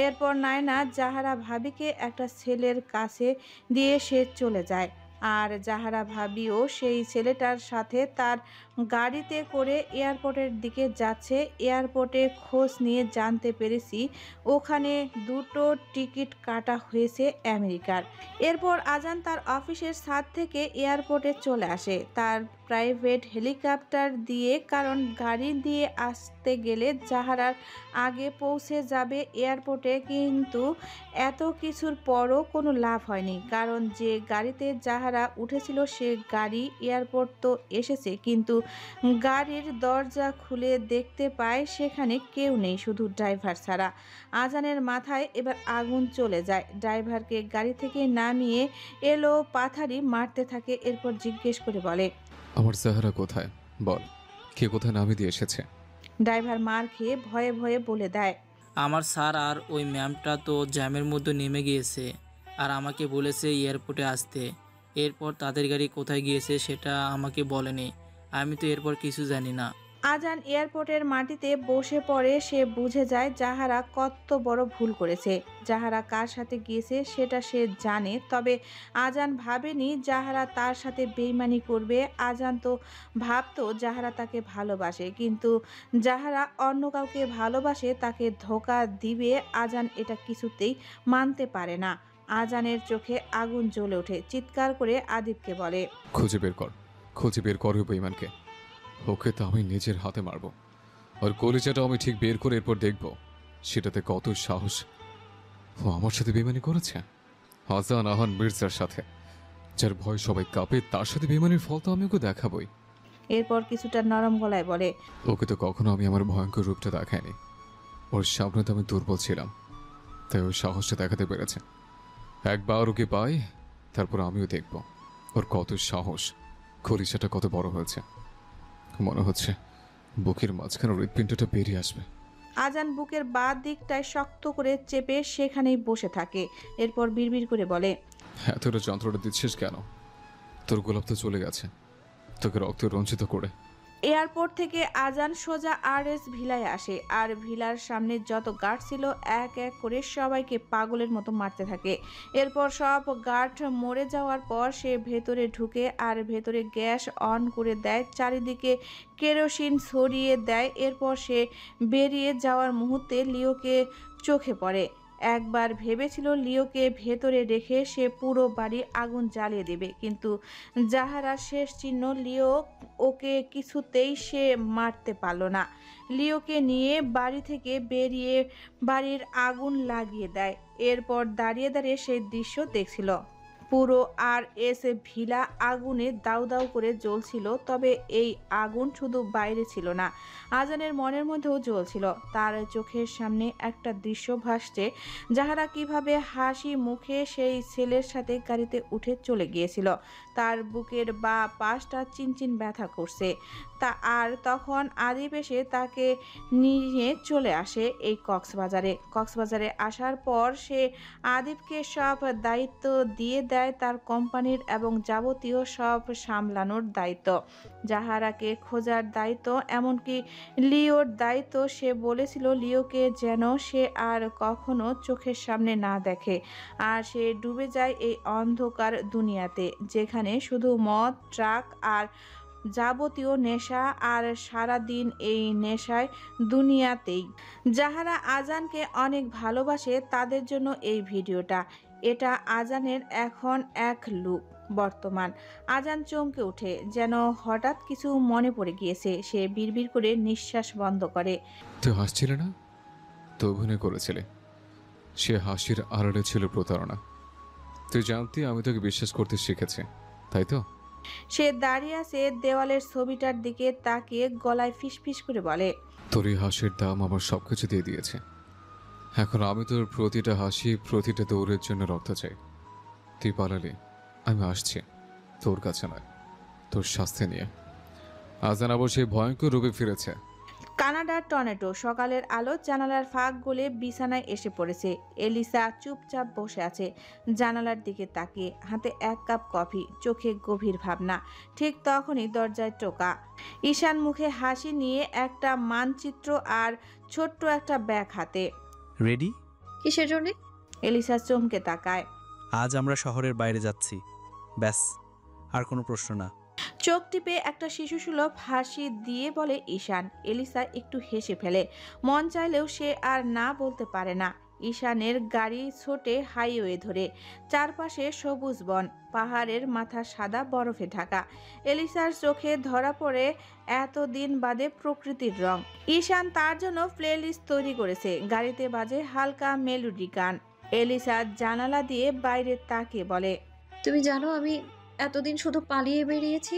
এরপর নায়না জাহারা ভাবিকে একটা ছেলের কাছে দিয়ে সে চলে যায়, আর জাহারা ভাবিও সেই ছেলেটার সাথে তার গাড়িতে করে এয়ারপোর্টের দিকে যাচ্ছে। এয়ারপোর্টে খোঁজ নিয়ে জানতে পেরেছি ওখানে 2টো টিকিট কাটা হয়েছে আমেরিকার। এরপর আজান তার অফিসের ছাদ থেকে এয়ারপোর্টে চলে আসে তার প্রাইভেট হেলিকপ্টার দিয়ে, কারণ গাড়ি দিয়ে আসতে গেলে জাহারার আগে পৌঁছে যাবে এয়ারপোর্টে। কিন্তু এত কিছুর পরও কোনো লাভ হয়নি, কারণ যে গাড়িতে জাহারা উঠেছিল সে গাড়ি এয়ারপোর্ট তো এসেছে, কিন্তু গাড়ির দরজা খুলে দেখতে পায় সেখানে কেউ নেই, শুধু ড্রাইভার ছাড়া। আজানের মাথায় এবার আগুন চলে যায়। ড্রাইভারকে গাড়ি থেকে নামিয়ে এলো পাথারি মারতে থাকে। এরপর জিজ্ঞেস করে বলে, আমার জাহারা কোথায়? বল, কে কোথায় নামিয়ে দিয়ে এসেছে? ড্রাইভার মার খেয়ে ভয়ে ভয়ে বলে দেয়, আমার স্যার আর ওই ম্যামটা তো জ্যামের মধ্যে নেমে গিয়েছে, আর আমাকে বলেছে এয়ারপোর্টে আসতে। এরপর তাদের গাড়ি কোথায় গিয়েছে সেটা আমাকে বলেনি, আমি তো এরপর কিছু জানি না। আজান এয়ারপোর্টের মাটিতে বসে পড়ে। সে বুঝে যায় জাহারা কত বড় ভুল করেছে। জাহারা কার সাথে গিয়েছে সেটা সে জানে, তবে আজান ভাবেনি জাহারা তার সাথে বেইমানি করবে। আজান তো ভাবতো জাহারা তাকে ভালোবাসে, কিন্তু জাহারা অন্য কাউকে ভালোবাসে, তাকে ধোঁকা দিবে। আজান এটা কিছুতেই মানতে পারে না। আজানের চোখে আগুন জ্বলে ওঠে। চিৎকার করে আদিবকে বলে, খুঁজে বের কর, খুঁজে বের কর ওই বেঈমানকে। ওকে তো আমি নিজের হাতে মারবো, আর কলিজাটা আমি ঠিক বের করে এরপর দেখবো সেটাতে কত সাহস। ও আমার সাথে বেইমানি করেছে, আজান আহান মির্জার সাথে, যার ভয় সবাই কাঁপে, তার সাথে বেইমানির ফল তো আমি ওকে দেখাবই। এরপর কিছুটা নরম গলায় বলে, ওকে তো কখনো আমি আমার ভয়ঙ্কর রূপটা দেখাইনি, ওর সামনে তো আমি দুর্বল ছিলাম, তাই ওই সাহসটা দেখাতে পেরেছে। একবার ওকে পাই, তারপর আমিও দেখব ওর কত সাহস, খলিশাটা কত বড় হয়েছে। মনে হচ্ছে বুকের মাঝখানে হৃৎপিণ্ডটা বেরিয়ে আসবে। আজান বুকের বাঁ দিকটায় শক্ত করে চেপে সেখানেই বসে থাকে। এরপর বিড়বিড় করে বলে, এতটা যন্ত্রণা দিচ্ছিস কেন? তোর গোলাপ তো চলে গেছে, তোকে রক্তে রঞ্জিত করে। এয়ারপোর্ট থেকে আজান সোজা RS ভিলায় আসে, আর ভিলার সামনে যত গার্ড ছিল এক এক করে সবাইকে পাগলের মতো মারতে থাকে। এরপর সব গার্ড মরে যাওয়ার পর সে ভেতরে ঢুকে আর ভেতরে গ্যাস অন করে দেয়, চারিদিকে কেরোসিন ছড়িয়ে দেয়। এরপর সে বেরিয়ে যাওয়ার মুহূর্তে লিওকে চোখে পড়ে। একবার ভেবেছিল লিওকে ভেতরে রেখে সে পুরো বাড়ি আগুন জ্বালিয়ে দেবে, কিন্তু যাহারা শেষ চিহ্ন লিও ওকে কিছুতেই সে মারতে পারল না। লিওকে নিয়ে বাড়ি থেকে বেরিয়ে বাড়ির আগুন লাগিয়ে দেয়। এরপর দাঁড়িয়ে দাঁড়িয়ে সেই দৃশ্য দেখছিল। পুরো RS ভিলা আগুনে দাউ দাউ করে জ্বলছিল। তবে এই আগুন শুধু বাইরে ছিল না, আজানের মনের মধ্যেও জ্বলছিল। তার চোখের সামনে একটা দৃশ্য ভাসছে, যাহারা কিভাবে হাসি মুখে সেই ছেলের সাথে গাড়িতে উঠে চলে গিয়েছিল। তার বুকের বা পাশটা চিনচিন ব্যথা করছে। আর তখন আদিপ এসে তাকে নিয়ে চলে আসে এই কক্সবাজারে আসার পর সে আদিপকে সব দায়িত্ব দিয়ে দেয়, তার কোম্পানির এবং যাবতীয় সব সামলানোর দায়িত্ব, যাহারাকে খোঁজার দায়িত্ব, এমনকি লিওর দায়িত্ব। সে বলেছিল লিওকে যেন সে আর কখনো চোখের সামনে না দেখে, আর সে ডুবে যায় এই অন্ধকার দুনিয়াতে, যেখানে শুধু মদ, ট্রাক আর যাবতীয় নেশা, আর সারা দিন এই নেশায় দুনিয়াতেই। যাহারা আজানকে অনেক ভালোবাসে তাদের জন্য এই ভিডিওটা। এটা আজানের এখন এক লুক বর্তমান। আজান চমকে ওঠে, যেন হঠাৎ কিছু মনে পড়ে গিয়েছে। সে বিড়বিড় করে নিঃশ্বাস বন্ধ করে। তুই হাসছিলে না? তো অভিনয় করেছিলে। সে হাসির আড়ালে ছিল প্রতারণা। তুই জানতি আমি তোকে বিশ্বাস করতে শিখেছি, তাই তো? সে দাঁড়িয়ে আছে দেওয়ালের ছবিটার দিকে তাকিয়ে গলায় ফিসফিস করে বলে, তোর এই হাসির দাম আমার সবকিছু দিয়ে দিয়েছে। এখন আমি তোর প্রতিটা হাসি, প্রতিটা দৌড়ের জন্য রক্ত চাই। তুই পালালি, আমি আসছি, তোর কাছে নয়, তোর শাস্তি নিয়ে। আজান আবার সেই ভয়ঙ্কর রূপে ফিরেছে। কানাডার টর্নেডো। সকালের আলো জানালার ফাঁক গলে বিছানায় এসে পড়েছে। এলিসা চুপচাপ বসে আছে জানালার দিকে তাকিয়ে, হাতে এক কাপ কফি, চোখে গভীর ভাবনা। ঠিক তখনই দরজায় টোকা। ঈশান মুখে হাসি নিয়ে, একটা মানচিত্র আর ছোট্ট একটা ব্যাগ হাতে। রেডি? কিসের জন্যে? এলিসা চমকে তাকায়। আজ আমরা শহরের বাইরে যাচ্ছি, ব্যাস, আর কোনো প্রশ্ন না। চোখ টিপে একটা শিশুসুলভ হাসি দিয়ে বলে ঈশান। এলিসা একটু হেসে ফেলে। মন চাইলেও সে আর না বলতে পারে না। ঈশানের গাড়ি ছোটে হাইওয়ে ধরে, চারপাশে সবুজ বন, পাহাড়ের মাথা সাদা বরফে ঢাকা। এলিসার চোখে ধরা পড়ে এতদিন বাদে প্রকৃতির রং। ঈশান তার জন্য প্লেলিস্ট তৈরি করেছে। গাড়িতে বাজে হালকা মেলোডি গান। এলিসা জানালা দিয়ে বাইরে তাকিয়ে বলে, তুমি জানো আমি এতদিন শুধু পালিয়ে বেরিয়েছি,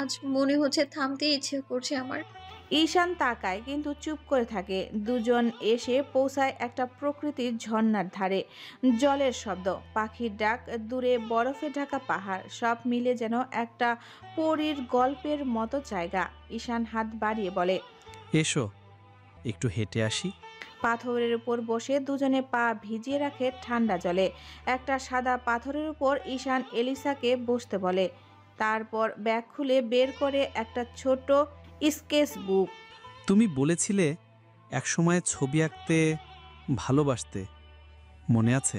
আজ মনে হচ্ছে থামতে ইচ্ছে করছে আমার। ঈশান তাকায় কিন্তু চুপ করে থাকে। দুজন এসে পৌঁছায় একটা প্রকৃতির ঝর্ণার ধারে। জলের শব্দ, পাখির ডাক, দূরে বরফে ঢাকা পাহাড়, সব মিলে যেন একটা পরীর গল্পের মতো জায়গা। ঈশান হাত বাড়িয়ে বলে, এসো একটু হেঁটে আসি। পাথরের উপর বসে দুজনে পা ভিজিয়ে রাখে ঠান্ডা জলে। একটা সাদা পাথরের উপর ঈশান এলিসাকে বসতে বলে। তারপর ব্যাগ খুলে বের করে একটা ছোট স্কেচ বুক। তুমি বলেছিলে একসময় ছবি আঁকতে ভালোবাসতে, মনে আছে?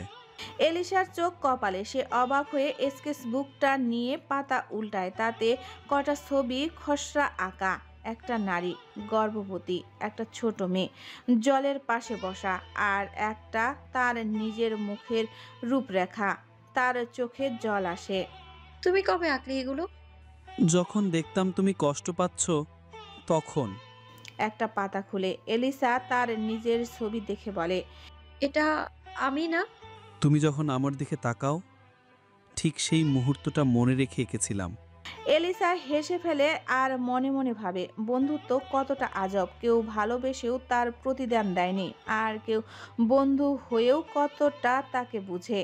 এলিসার চোখ কপালে। সে অবাক হয়ে স্কেচ বুকটা নিয়ে পাতা উল্টায়। তাতে কটা ছবি খসড়া আঁকা। একটা নারী, গর্ভবতী, একটা ছোট মেয়ে জলের পাশে বসা, আর একটা তার নিজের মুখের রূপরেখা। তার চোখে জল আসে। তুমি কবে আঁকলে এগুলো? যখন দেখতাম তুমি কষ্ট পাচ্ছ তখন। একটা পাতা খুলে এলিসা তার নিজের ছবি দেখে বলে, এটা আমি না? তুমি যখন আমার দিকে তাকাও, ঠিক সেই মুহূর্তটা মনে রেখে এঁকেছিলাম। এলিসা হেসে ফেলে আর মনে মনে ভাবে, বন্ধুত্ব কতটা আজব। কেউ ভালোবেসেও তার প্রতিদান দেয়নি, আর কেউ বন্ধু হয়েও কতটা তাকে বুঝে।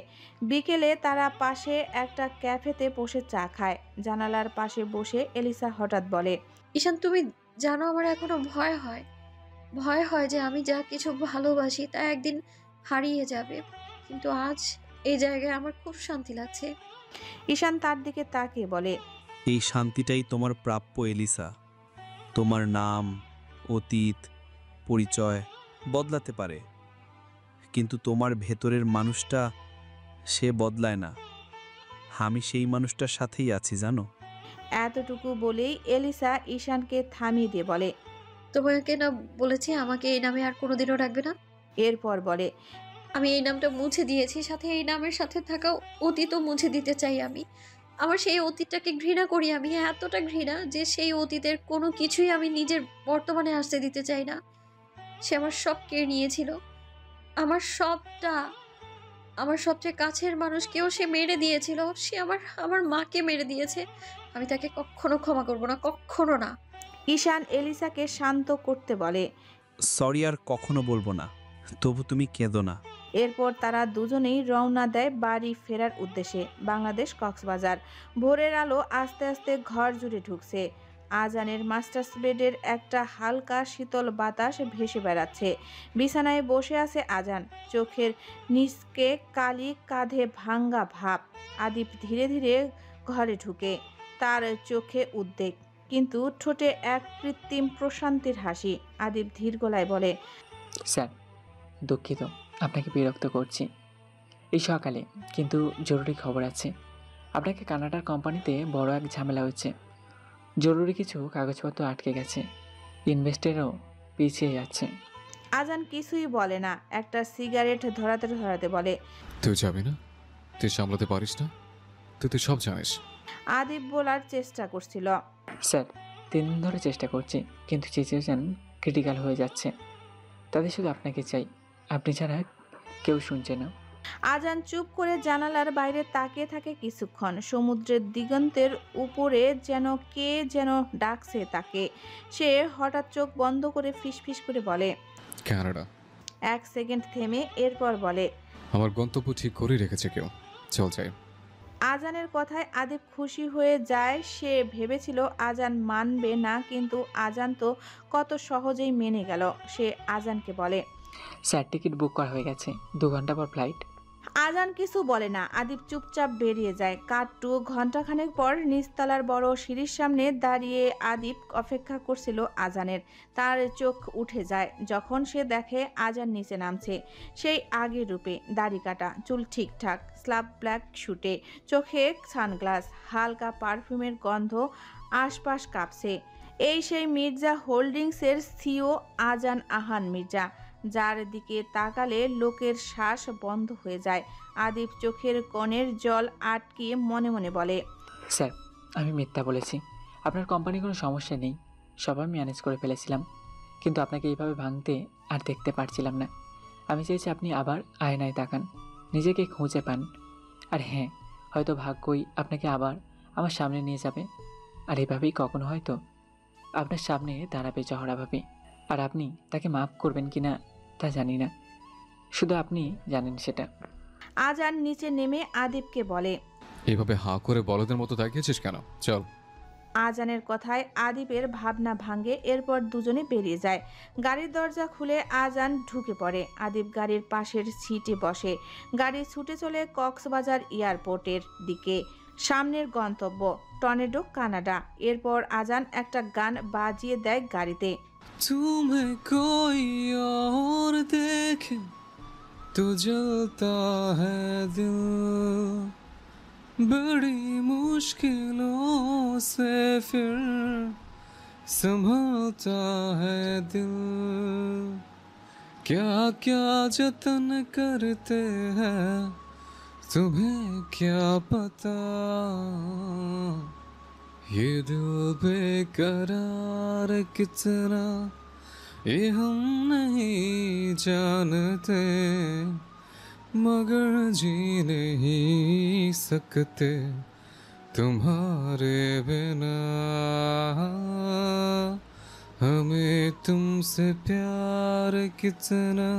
বিকেলে তারা পাশে একটা ক্যাফেতে বসে চা খায়। জানালার পাশে বসে এলিসা হঠাৎ বলে, ঈশান তুমি জানো আমার এখনো ভয় হয়। ভয় হয় যে আমি যা কিছু ভালোবাসি তা একদিন হারিয়ে যাবে। কিন্তু আজ এই জায়গায় আমার খুব শান্তি লাগছে। ঈশান তার দিকে তাকিয়ে বলে, এই শান্তিটাই তোমার প্রাপ্য এলিসা। তোমার নাম, অতীত, পরিচয় বদলাতে পারে, কিন্তু তোমার ভেতরের মানুষটা, সে বদলায় না। আমি সেই মানুষটার সাথেই আছি জানো। এতটুকু বলেই এলিসা ঈশানকে থামিয়ে দিয়ে বলে, তোমাকে না বলেছি আমাকে এই নামে আর কোনোদিনও রাখবে না। এরপর বলে, আমি এই নামটা মুছে দিয়েছি, সাথে এই নামের সাথে থাকা অতীতও মুছে দিতে চাই আমি। আমার সেই অতীতটাকে ঘৃণা করি আমি, এতটা ঘৃণা যে সেই অতীতের কোনো কিছুই আমি নিজের বর্তমানে আসতে দিতে চাই না। সে আমার সব কেড়ে নিয়েছিল, আমার সবটা। আমার সবচেয়ে কাছের মানুষকেও সে মেরে দিয়েছিল, সে আমার আমার মাকে মেরে দিয়েছে। আমি তাকে কখনো ক্ষমা করব না, কখনো না। ঈশান এলিসাকে শান্ত করতে বলে, সরি আর কখনো বলবো না, তবু তুমি কেঁদো না। এরপর তারা দুজনেই রওনা দেয় বাড়ি ফেরার উদ্দেশ্যে। বাংলাদেশ কক্সবাজার। ভোরের আলো আস্তে আস্তে ঘর জুড়ে ঢুকছে। আজানের মাস্টার্স বেডের একটা হালকা শীতল বাতাস ভেসে বেড়াচ্ছে। বিছানায় বসে আছে আজান, চোখের নিচকে কালি, কাঁধে ভাঙ্গা ভাব। আদিপ ধীরে ধীরে ঘরে ঢুকে, তার চোখে উদ্বেগ, কিন্তু ঠোঁটে এক কৃত্রিম প্রশান্তির হাসি। আদিপ ধীর গলায় বলে, স্যার, দুঃখিত আপনাকে বিরক্ত করছি এই সকালে, কিন্তু জরুরি খবর আছে। আপনাকে কানাডার কোম্পানিতে বড় এক ঝামেলা হচ্ছে। জরুরি কিছু কাগজপত্র আটকে গেছে, ইনভেস্টেরও পিছিয়ে যাচ্ছে। আজান কিছুই বলে না, একটা সিগারেট ধরাতে ধরাতে বলে, তুই যাবি না? তুই সামলাতে পারিস না? তুই তো সব জানিস। আদিপ বলার চেষ্টা করছিল, স্যার, 3 দিন ধরে চেষ্টা করছি, কিন্তু সিচুয়েশন ক্রিটিক্যাল হয়ে যাচ্ছে। তাদের শুধু আপনাকে চাই, আপনি ছাড়া কেউ শুনছে না। আজান চুপ করে জানালার বাইরে তাকিয়ে থাকে কিছুক্ষণ। সমুদ্রের দিগন্তের উপরে যেন কে যেন ডাকছে তাকে। সে হঠাৎ চোখ বন্ধ করে ফিসফিস করে বলে, কানাডা। 1 সেকেন্ড থেমে এরপর বলে, আমার গন্তব্য ঠিক করে রেখেছে কেউ, চল যাই। আজানের কথায় আদিপ খুশি হয়ে যায়। সে ভেবেছিল আজান মানবে না, কিন্তু আজান তো কত সহজেই মেনে গেল। সে আজানকে বলে, স্যার, টিকিট বুক করা হয়ে গেছে, 2 ঘন্টা পর ফ্লাইট। আজান কিছু বলে না। আদিপ চুপচাপ বেরিয়ে যায়। কাট্টু ঘন্টাখানেক পর নিচতলার বড় সিঁড়ির সামনে দাঁড়িয়ে আদিপ অপেক্ষা করছিল আজানের। তার চোখ উঠে যায় যখন সে দেখে আজান নিচে নামছে। সেই আগের রূপে, দাড়ি কাটা, চুল ঠিকঠাক, স্লাব ব্ল্যাক শুটে, চোখে সানগ্লাস, হালকা পারফিউমের গন্ধ আশপাশ কাঁপছে। এই সেই মির্জা হোল্ডিংসের সিও আজান আহান মির্জা, যার দিকে তাকালে লোকের শ্বাস বন্ধ হয়ে যায়। আদিপ চোখের কোণের জল আটকিয়ে মনে মনে বলে, স্যার, আমি মিথ্যা বলেছি। আপনার কোম্পানি কোনো সমস্যা নেই, সব আমি ম্যানেজ করে ফেলেছিলাম। কিন্তু আপনাকে এইভাবে ভাঙতে আর দেখতে পারছিলাম না। আমি চাইছি আপনি আবার আয়নায় তাকান, নিজেকে খুঁজে পান। আর হ্যাঁ, হয়তো ভাগ্যই আপনাকে আবার আমার সামনে নিয়ে যাবে। আর এভাবেই কখনো হয়তো আপনার সামনে দাঁড়াবে জহরা ভাবি। আর আপনি তাকে মাফ করবেন কি না তা জানি না, শুধু আপনি জানেন সেটা। আজান নিচে নেমে আদিপকে বলে, এইভাবে হাঁ করে বলদের মতো তাকিয়েছিস কেন? চল। আজানের কথায় আদিপের ভাবনা ভাঙে। এরপর দুজনে বেরিয়ে যায়। গাড়ির দরজা খুলে আজান ঢুকে পড়ে। আদিপ গাড়ির পাশের সিটে বসে। গাড়ি ছুটে চলে কক্সবাজার এয়ারপোর্টের দিকে। সামনের গন্তব্য টর্নেডো, কানাডা। এরপর আজান একটা গান বাজিয়ে দেয় গাড়িতে। तुम्हें कोई और देखे तो जलता है दिल, बड़ी मुश्किलों से फिर संभलता है दिल। क्या क्या जतन करते हैं तुम्हें क्या पता, ये दिल बेकरार कितना ये हम नहीं जानते, मगर जी नहीं सकते तुम्हारे बिना। हमें तुमसे प्यार कितना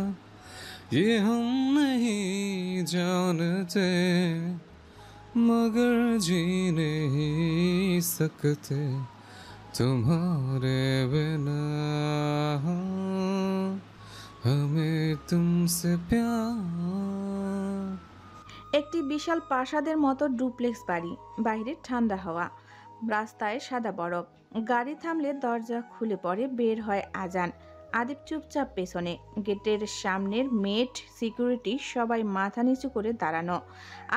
ये हम नहीं जानते, मगर जी नहीं सकते तुम्हारे बिना हमें तुमसे प्यार। একটি বিশাল প্রাসাদের মতো ডুপ্লেক্স বাড়ি, বাইরে ঠান্ডা হাওয়া, রাস্তায় সাদা বরফ। গাড়ি থামলে দরজা খুলে পড়ে, বের হয় আজান। আদিব চুপচাপ পেছনে। গেটের সামনের মেট, সিকিউরিটি সবাই মাথা নিচু করে দাঁড়ানো।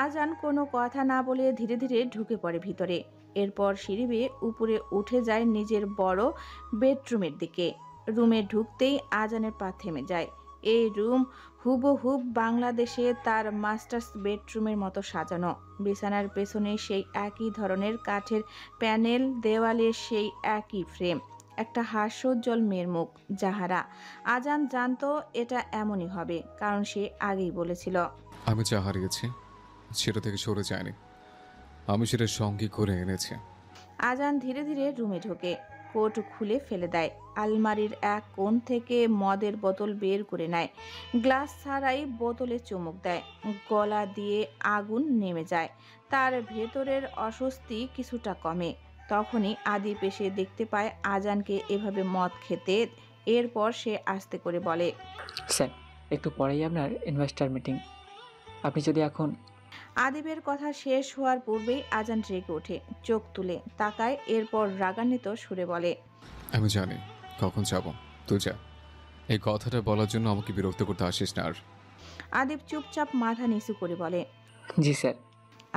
আজান কোনো কথা না বলে ধীরে ধীরে ঢুকে পড়ে ভিতরে। এরপর সিঁড়ি বেয়ে উপরে উঠে যায় নিজের বড় বেডরুমের দিকে। রুমে ঢুকতেই আজানের পা থেমে যায়। এই রুম হুবহুব বাংলাদেশে তার মাস্টার্স বেডরুমের মতো সাজানো। বিছানার পেছনে সেই একই ধরনের কাঠের প্যানেল, দেওয়ালে সেই একই ফ্রেম, একটা হাস্যোজ্জ্বল মেয়ের মুখ, জাহারা। আজান জানতো এটা এমনই হবে, কারণ সে আগেই বলেছিল। আমি যা হারিয়েছি সেটা থেকে সরে যায়নি, আমি সেটা সঙ্গে করে এনেছি। আজান ধীরে ধীরে রুমে ঢোকে, কোট খুলে ফেলে দেয়। আলমারির এক কোণ থেকে মদের বোতল বের করে নেয়। গ্লাস ছাড়াই বোতলে চুমুক দেয়। গলা দিয়ে আগুন নেমে যায়। তার ভেতরের অস্বস্তি কিছুটা কমে। তখনই আদিপ এসে দেখতে পায় আজানকে এভাবে মদ খেতে। এরপর সে আস্তে করে বলে, স্যার, একটু পরেই আপনার ইনভেস্টার মিটিং। আপনি যদি এখন আদিবের কথা শেষ হওয়ার পূর্বেই আজান রেগে ওঠে, চোখ তুলে তাকায়, এরপর রাগান্বিত সুরে বলে, আমি জানি কখন যাব, তুই যা। এই কথাটা বলার জন্য আমাকে বিরক্ত করতে আসিস না আর। আদিব চুপচাপ মাথা নিচু করে বলে, জি স্যার।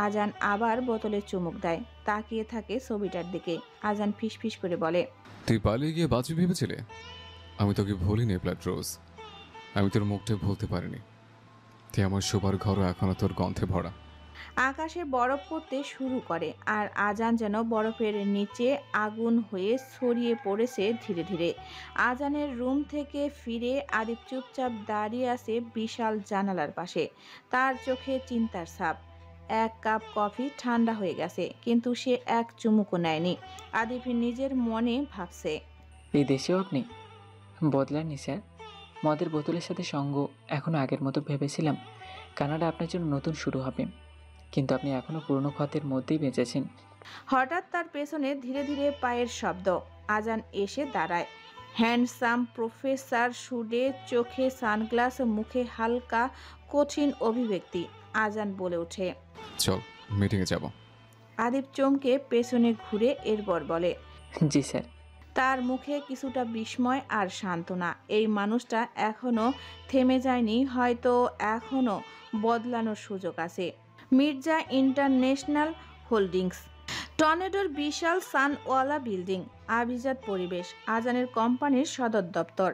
আজান আবার বোতলে চুমুক দেয়, তাকিয়ে থাকে ছবিটার দিকে। আজান ফিসফিস করে বলে, তুই পালিয়ে গিয়ে বাঁচবি ভেবেছিলে? আমি তোকে ভুলিনি ব্লাড রোজ, আমি তোর মুখটা ভুলতে পারিনি। তুই আমার শোবার ঘরও এখনো তোর গন্ধে ভরা। আকাশে বরফ পড়তে শুরু করে, আর আজান যেন বরফের নিচে আগুন হয়ে ছড়িয়ে পড়েছে ধীরে ধীরে। আজানের রুম থেকে ফিরে আদিব চুপচাপ দাঁড়িয়ে আছে বিশাল জানালার পাশে, তার চোখে চিন্তার ছাপ। এক কাপ কফি ঠান্ডা হয়ে গেছে, কিন্তু সে এক চুমুকও নেয়নি। আদিব নিজের মনে ভাবছে, এই দেশেও আপনি বদলাননি স্যার। মদের বোতলের সাথে সঙ্গ এখনও আগের মতো ভেবেছিলাম কানাডা আপনার জন্য নতুন শুরু হবে, কিন্তু আপনি এখনও পুরনো ক্ষতের মধ্যেই বেঁচেছেন। হঠাৎ তার পেছনে ধীরে ধীরে পায়ের শব্দ। আজান এসে দাঁড়ায়। হ্যান্ডসাম প্রফেসর সুডে, চোখে সানগ্লাস, মুখে হালকা কঠিন অভিব্যক্তি। আজান বলে ওঠে, চল মিটিংয়ে যাব। আদিব চমকে পেছনে ঘুরে এরপর বলে, জি স্যার। তার মুখে কিছুটা বিস্ময় আর সান্ত্বনা। এই মানুষটা এখনো থেমে যায়নি, হয়তো এখনো বদলানোর সুযোগ আছে। মির্জা ইন্টারন্যাশনাল হোল্ডিংস, টর্নেডোর বিশাল সানওয়ালা বিল্ডিং, আভিজাত পরিবেশ, আজানের কোম্পানির সদর দপ্তর,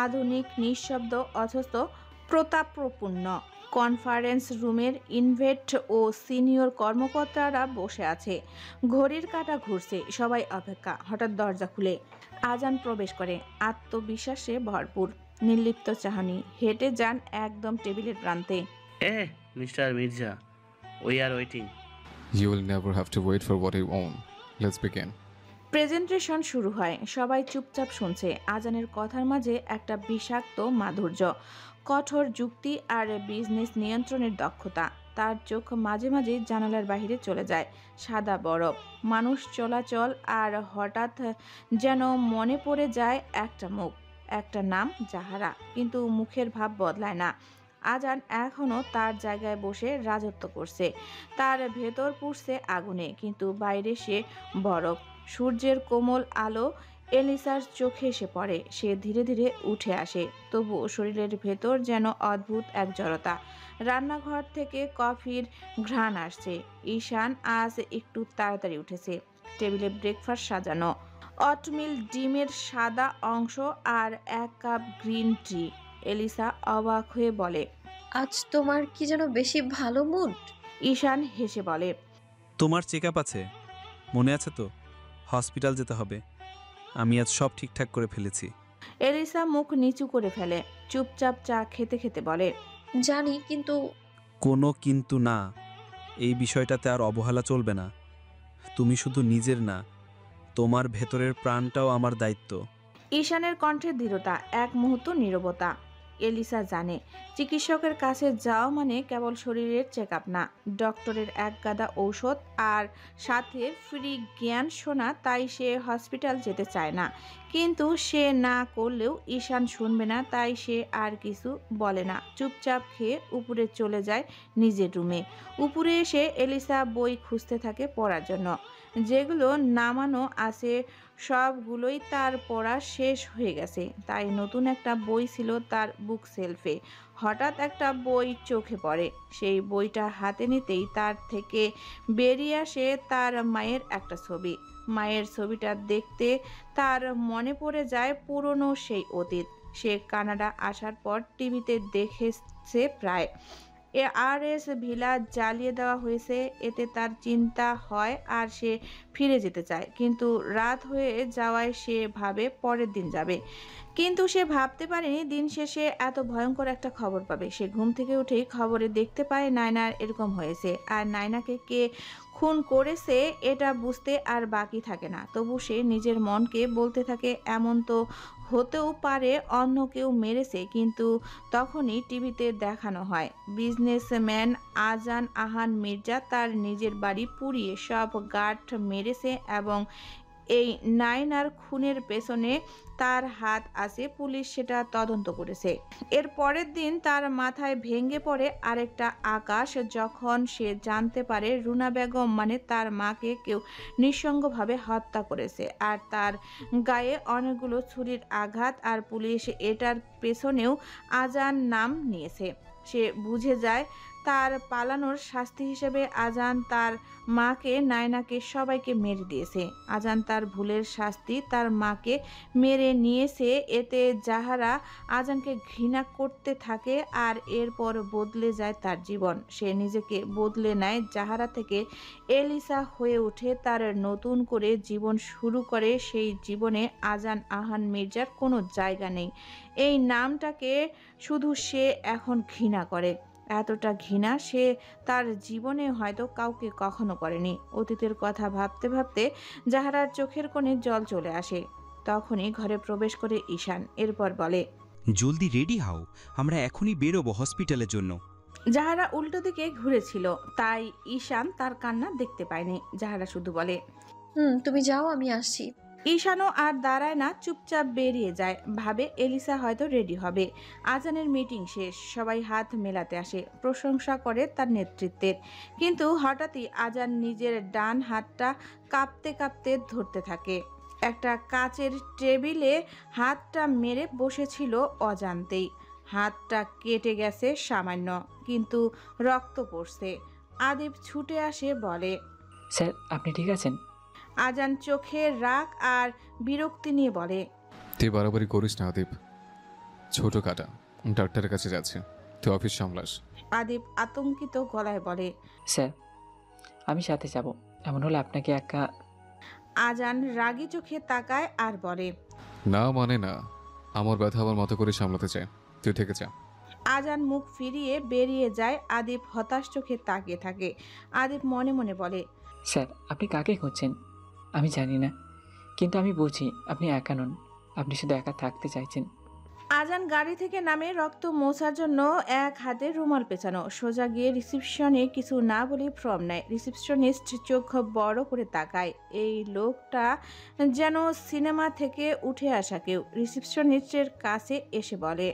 আধুনিক, নিঃশব্দ অথচ প্রতাপপূর্ণ। কনফারেন্স রুমের ইনভেট ও সিনিয়র কর্মকর্তারা বসে আছে, ঘড়ির কাঁটা ঘুরছে, সবাই অপেক্ষা। হঠাৎ দরজা খুলে আজান প্রবেশ করে, আত্মবিশ্বাসে ভরপুর, নির্লিপ্ত চাহনি। হেঁটে যান একদম টেবিলের প্রান্তে। Mister Mirza, we are waiting. You will never have to wait for what you own. Let's begin. Presentation শুরু হয়, সবাই চুপচাপ শুনছে। আজানের কথার মাঝে একটা বিষাক্ত মাধুর্য, কঠোর যুক্তি আর বিজনেস নিয়ন্ত্রণের দক্ষতা। তার চোখ মাঝে মাঝে জানালার বাইরে চলে যায়, সাদা বরফ, মানুষ চলাচল, আর হঠাৎ যেন মনে পড়ে যায় একটা মুখ, একটা নাম, জাহারা। কিন্তু মুখের ভাব বদলায় না। আজান এখনো তার জায়গায় বসে রাজত্ব করছে, তার ভেতর পুড়ছে আগুনে, কিন্তু বাইরে সে বরফ। সূর্যের কোমল আলো এলিসার চোখে এসে পড়ে। সে ধীরে ধীরে উঠে আসে, তবুও শরীরের ভেতর যেন অদ্ভুত এক জড়তা। রান্নাঘর থেকে কফির ঘ্রাণ আসছে। ঈশান আজ একটু তাড়াতাড়ি উঠেছে। টেবিলে ব্রেকফাস্ট সাজানো, অটমিল, ডিমের সাদা অংশ আর এক কাপ গ্রিন টি। এলিসা অবাক হয়ে বলে, আজ তোমার কি যেন বেশি ভালো মুড। ঈশান হেসে বলে, তোমার চেক আপ আছে, মনে আছে তো? হসপিটাল যেতে হবে। আমি আজ সব ঠিকঠাক করে ফেলেছি। এলিসা মুখ নিচু করে ফেলে, চুপচাপ চা খেতে খেতে বলে, জানি, কিন্তু কোনো কিন্তু না, এই বিষয়টাতে আর অবহেলা চলবে না। তুমি শুধু নিজের না, তোমার ভেতরের প্রাণটাও আমার দায়িত্ব। ঈশানের কণ্ঠে দৃঢ়তা, এক মুহূর্ত নীরবতা। এলিসা জানে চিকিৎসকের কাছে যাওয়া মানে কেবল শরীরের চেক আপ না, ডক্টরের এক গাদা ঔষধ আর সাথে ফ্রি জ্ঞান শোনা। তাই সে হসপিটাল যেতে চায় না, কিন্তু সে না করলেও ঈশান শুনবে না, তাই সে আর কিছু বলে না। চুপচাপ খেয়ে উপরে চলে যায় নিজের রুমে। উপরে এসে এলিসা বই খুঁজতে থাকে পড়ার জন্য। যেগুলো নামানো আছে সবগুলোই তার পড়া শেষ হয়ে গেছে, তাই নতুন একটা বই ছিল তার বুক সেলফে। হঠাৎ একটা বই চোখে পড়ে। সেই বইটা হাতে নিতেই তার থেকে বেরিয়ে আসে তার মায়ের একটা ছবি। মায়ের ছবিটা দেখতে তার মনে পড়ে যায় পুরনো সেই অতীত। সে কানাডা আসার পর টিভিতে দেখেছে প্রায় ARS ভিলা জ্বালিয়ে দেওয়া হয়েছে। এতে তার চিন্তা হয় আর সে ফিরে যেতে চায়, কিন্তু রাত হয়ে যাওয়ায় সে ভাবে পরের দিন যাবে। কিন্তু সে ভাবতে পারেনি দিন শেষে এত ভয়ঙ্কর একটা খবর পাবে। সে ঘুম থেকে উঠেই খবরে দেখতে পায় নায়নার এরকম হয়েছে, আর নায়নাকে কে খুন করেছে এটা বুঝতে আর বাকি থাকে না। তবু সে নিজের মনকে বলতে থাকে এমন তো হতেও পারে অন্য কেউ মেরেছে। কিন্তু তখনই টিভিতে দেখানো হয় বিজনেসম্যান আজান আহান মির্জা তার নিজের বাড়ি পুড়িয়ে সব গার্ড মেরেছে, এবং এই নায়নার খুনের পেছনে তার হাত আছে। পুলিশ সেটা তদন্ত করেছে। এর পরের দিন তার মাথায় ভেঙে পড়ে আরেকটা আকাশ যখন সে জানতে পারে রুনা বেগম মানে তার মাকে কেউ নৃশংসভাবে হত্যা করেছে, আর তার গায়ে অনেকগুলো ছুরির আঘাত। আর পুলিশ এটার পেছনেও আজান নাম নিয়েছে। সে বুঝে যায় তার পালানোর শাস্তি হিসেবে আজান তার মাকে, নায়নাকে, সবাইকে মেরে দিয়েছে। আজান তার ভুলের শাস্তি তার মাকে মেরে নিয়েছে। এতে জাহারা আজানকে ঘৃণা করতে থাকে, আর এরপর বদলে যায় তার জীবন। সে নিজেকে বদলে নেয়, জাহারা থেকে এলিসা হয়ে ওঠে, তার নতুন করে জীবন শুরু করে। সেই জীবনে আজান আহান মির্জার কোনো জায়গা নেই। এই নামটাকে শুধু সে এখন ঘৃণা করে। এতটা ঘৃণা সে তার জীবনে হয়তো কাউকে কখনো করেনি। অতীতের কথা ভাবতে ভাবতে জাহারার চোখের কোণে জল চলে আসে। তখনই ঘরে প্রবেশ করে ঈশান। এরপর বলে, জলদি রেডি হও, আমরা এখনই বেরোবো হসপিটালের জন্য। জাহারা উল্টো দিকে ঘুরেছিল, তাই ঈশান তার কান্না দেখতে পায়নি। জাহারা শুধু বলে, তুমি যাও, আমি আসছি। ঈশানও আর দাঁড়ায় না, চুপচাপ বেরিয়ে যায়। ভাবে এলিসা হয়তো রেডি হবে। আজানের মিটিং শেষ, সবাই হাত মেলাতে আসে, প্রশংসা করে তার নেতৃত্বের। কিন্তু হঠাৎই আজান নিজের ডান হাতটা কাঁপতে কাঁপতে ধরতে থাকে। একটা কাচের টেবিলে হাতটা মেরে বসেছিল অজান্তেই। হাতটা কেটে গেছে সামান্য, কিন্তু রক্ত পড়ছে। আদিব ছুটে আসে, বলে, স্যার আপনি ঠিক আছেন? আজান চোখে রাগ আর বিরক্তি নিয়ে বলে, তুই বাড়াবাড়ি করিস না আদিব, ছোট কাটা, ডাক্তারের কাছে যাচ্ছে, তুই অফিস সামলাস। আদিব আতঙ্কিত গলায় বলে, স্যার আমি সাথে যাব, এমন হলে আপনাকে একা। আজান রাগী চোখে তাকায় আর বলে, না মানে না, আমার ব্যথা আমার মতো করে সামলাতে চায়, তুই থেকে যা। আজান মুখ ফিরিয়ে বেরিয়ে যায়। আদিব হতাশ চোখে তাকিয়ে থাকে। আদিব মনে মনে বলে, স্যার আপনি কাকে খুঁজছেন আমি জানি না, কিন্তু আমি বুঝি আপনি একা নন, আপনি শুধু একা থাকতে চাইছেন। আজান গাড়ি থেকে নামে, রক্ত মোছার জন্য এক হাতে রুমাল পেঁচানো, সোজা গিয়ে রিসিপশনে কিছু না বলে ফর্ম নেয়। রিসিপশনিস্ট চোখ বড় করে তাকায়। এই লোকটা যেন সিনেমা থেকে উঠে আসা কেউ। রিসিপশনিস্টের কাছে এসে বলে,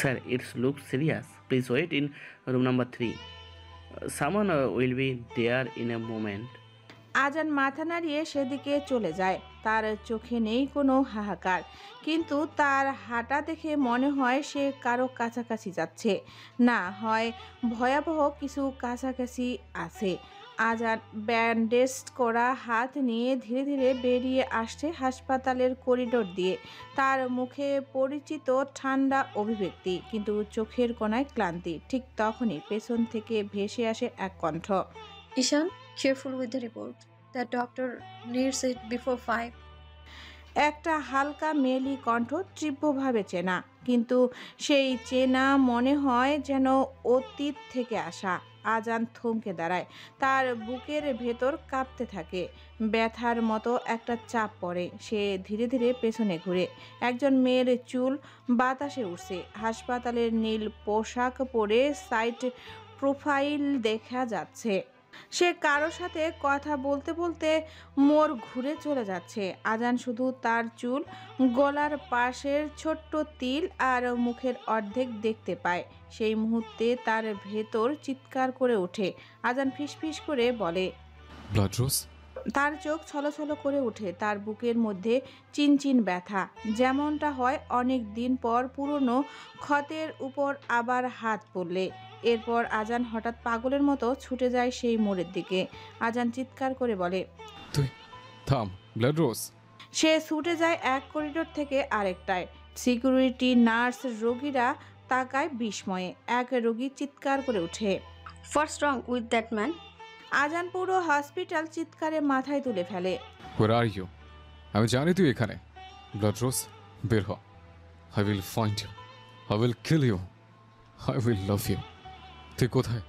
sir, it's look serious, please wait in room number 3. Someone will be there in a moment. Azaan মাথা নাড়িয়ে সেদিকে চলে যায়। তার চোখে নেই কোনো হাহাকার, কিন্তু তার হাঁটা দেখে মনে হয় সে কারো কাছাকাছি যাচ্ছে। না হয় ভয়াবহ কিছু কাছাকাছি আছে। আজান ব্যান্ডেজ করা হাত নিয়ে ধীরে ধীরে বেরিয়ে আসছে হাসপাতালের করিডোর দিয়ে। তার মুখে পরিচিত ঠান্ডা অভিব্যক্তি, কিন্তু চোখের কোণায় ক্লান্তি। ঠিক তখনই পেছন থেকে ভেসে আসে এক কণ্ঠ, ঈশান, careful with the report. The doctor needs it before 5. একটা হালকা মেলি কণ্ঠ, তীব্রভাবে চেনা, কিন্তু সেই চেনা মনে হয় যেন অতীত থেকে আসা। আজান থমকে দাঁড়ায়। তার বুকের ভেতর কাঁপতে থাকে, ব্যথার মতো একটা চাপ পড়ে। সে ধীরে ধীরে পেছনে ঘুরে। একজন মেয়ের চুল বাতাসে উঠছে। হাসপাতালের নীল পোশাক পরে সাইড প্রোফাইল দেখা যাচ্ছে। সে কারো সাথে কথা বলতে বলতে মোড় ঘুরে চলে যাচ্ছে। আজান শুধু তার চুল, গলার পাশের ছোট্ট তিল আর মুখের অর্ধেক দেখতে পায়। সেই মুহূর্তে তার ভেতর চিৎকার করে ওঠে। আজান ফিসফিস করে বলে। ব্লাড রোজ, তার চোখ ছলছল করে ওঠে। তার বুকের মধ্যে চিনচিন ব্যথা, যেমনটা হয় অনেক দিন পর পুরনো ক্ষতের উপর আবার হাত পড়লে। এরপর আজান হঠাৎ পাগলের মতো ছুটে যায় সেই মোড়ের দিকে। আজান চিৎকার করে বলে, তুই থাম। ব্লাড রোজ, সে ছুটে যায় এক করিডোর থেকে আরেকটায়। সিকিউরিটি, নার্স, রোগীরা তাকায় বিস্ময়ে। এক রোগী চিৎকার করে ওঠে, what's wrong with that man? Azaan পুরো হসপিটাল চিৎকারে মাথায় তুলে ফেলে। Where are you? আমি জানি তুই এখানে। ব্লাড রোজ, বের হ। I will find you, I will kill you, I will love you. তুই কোথায়?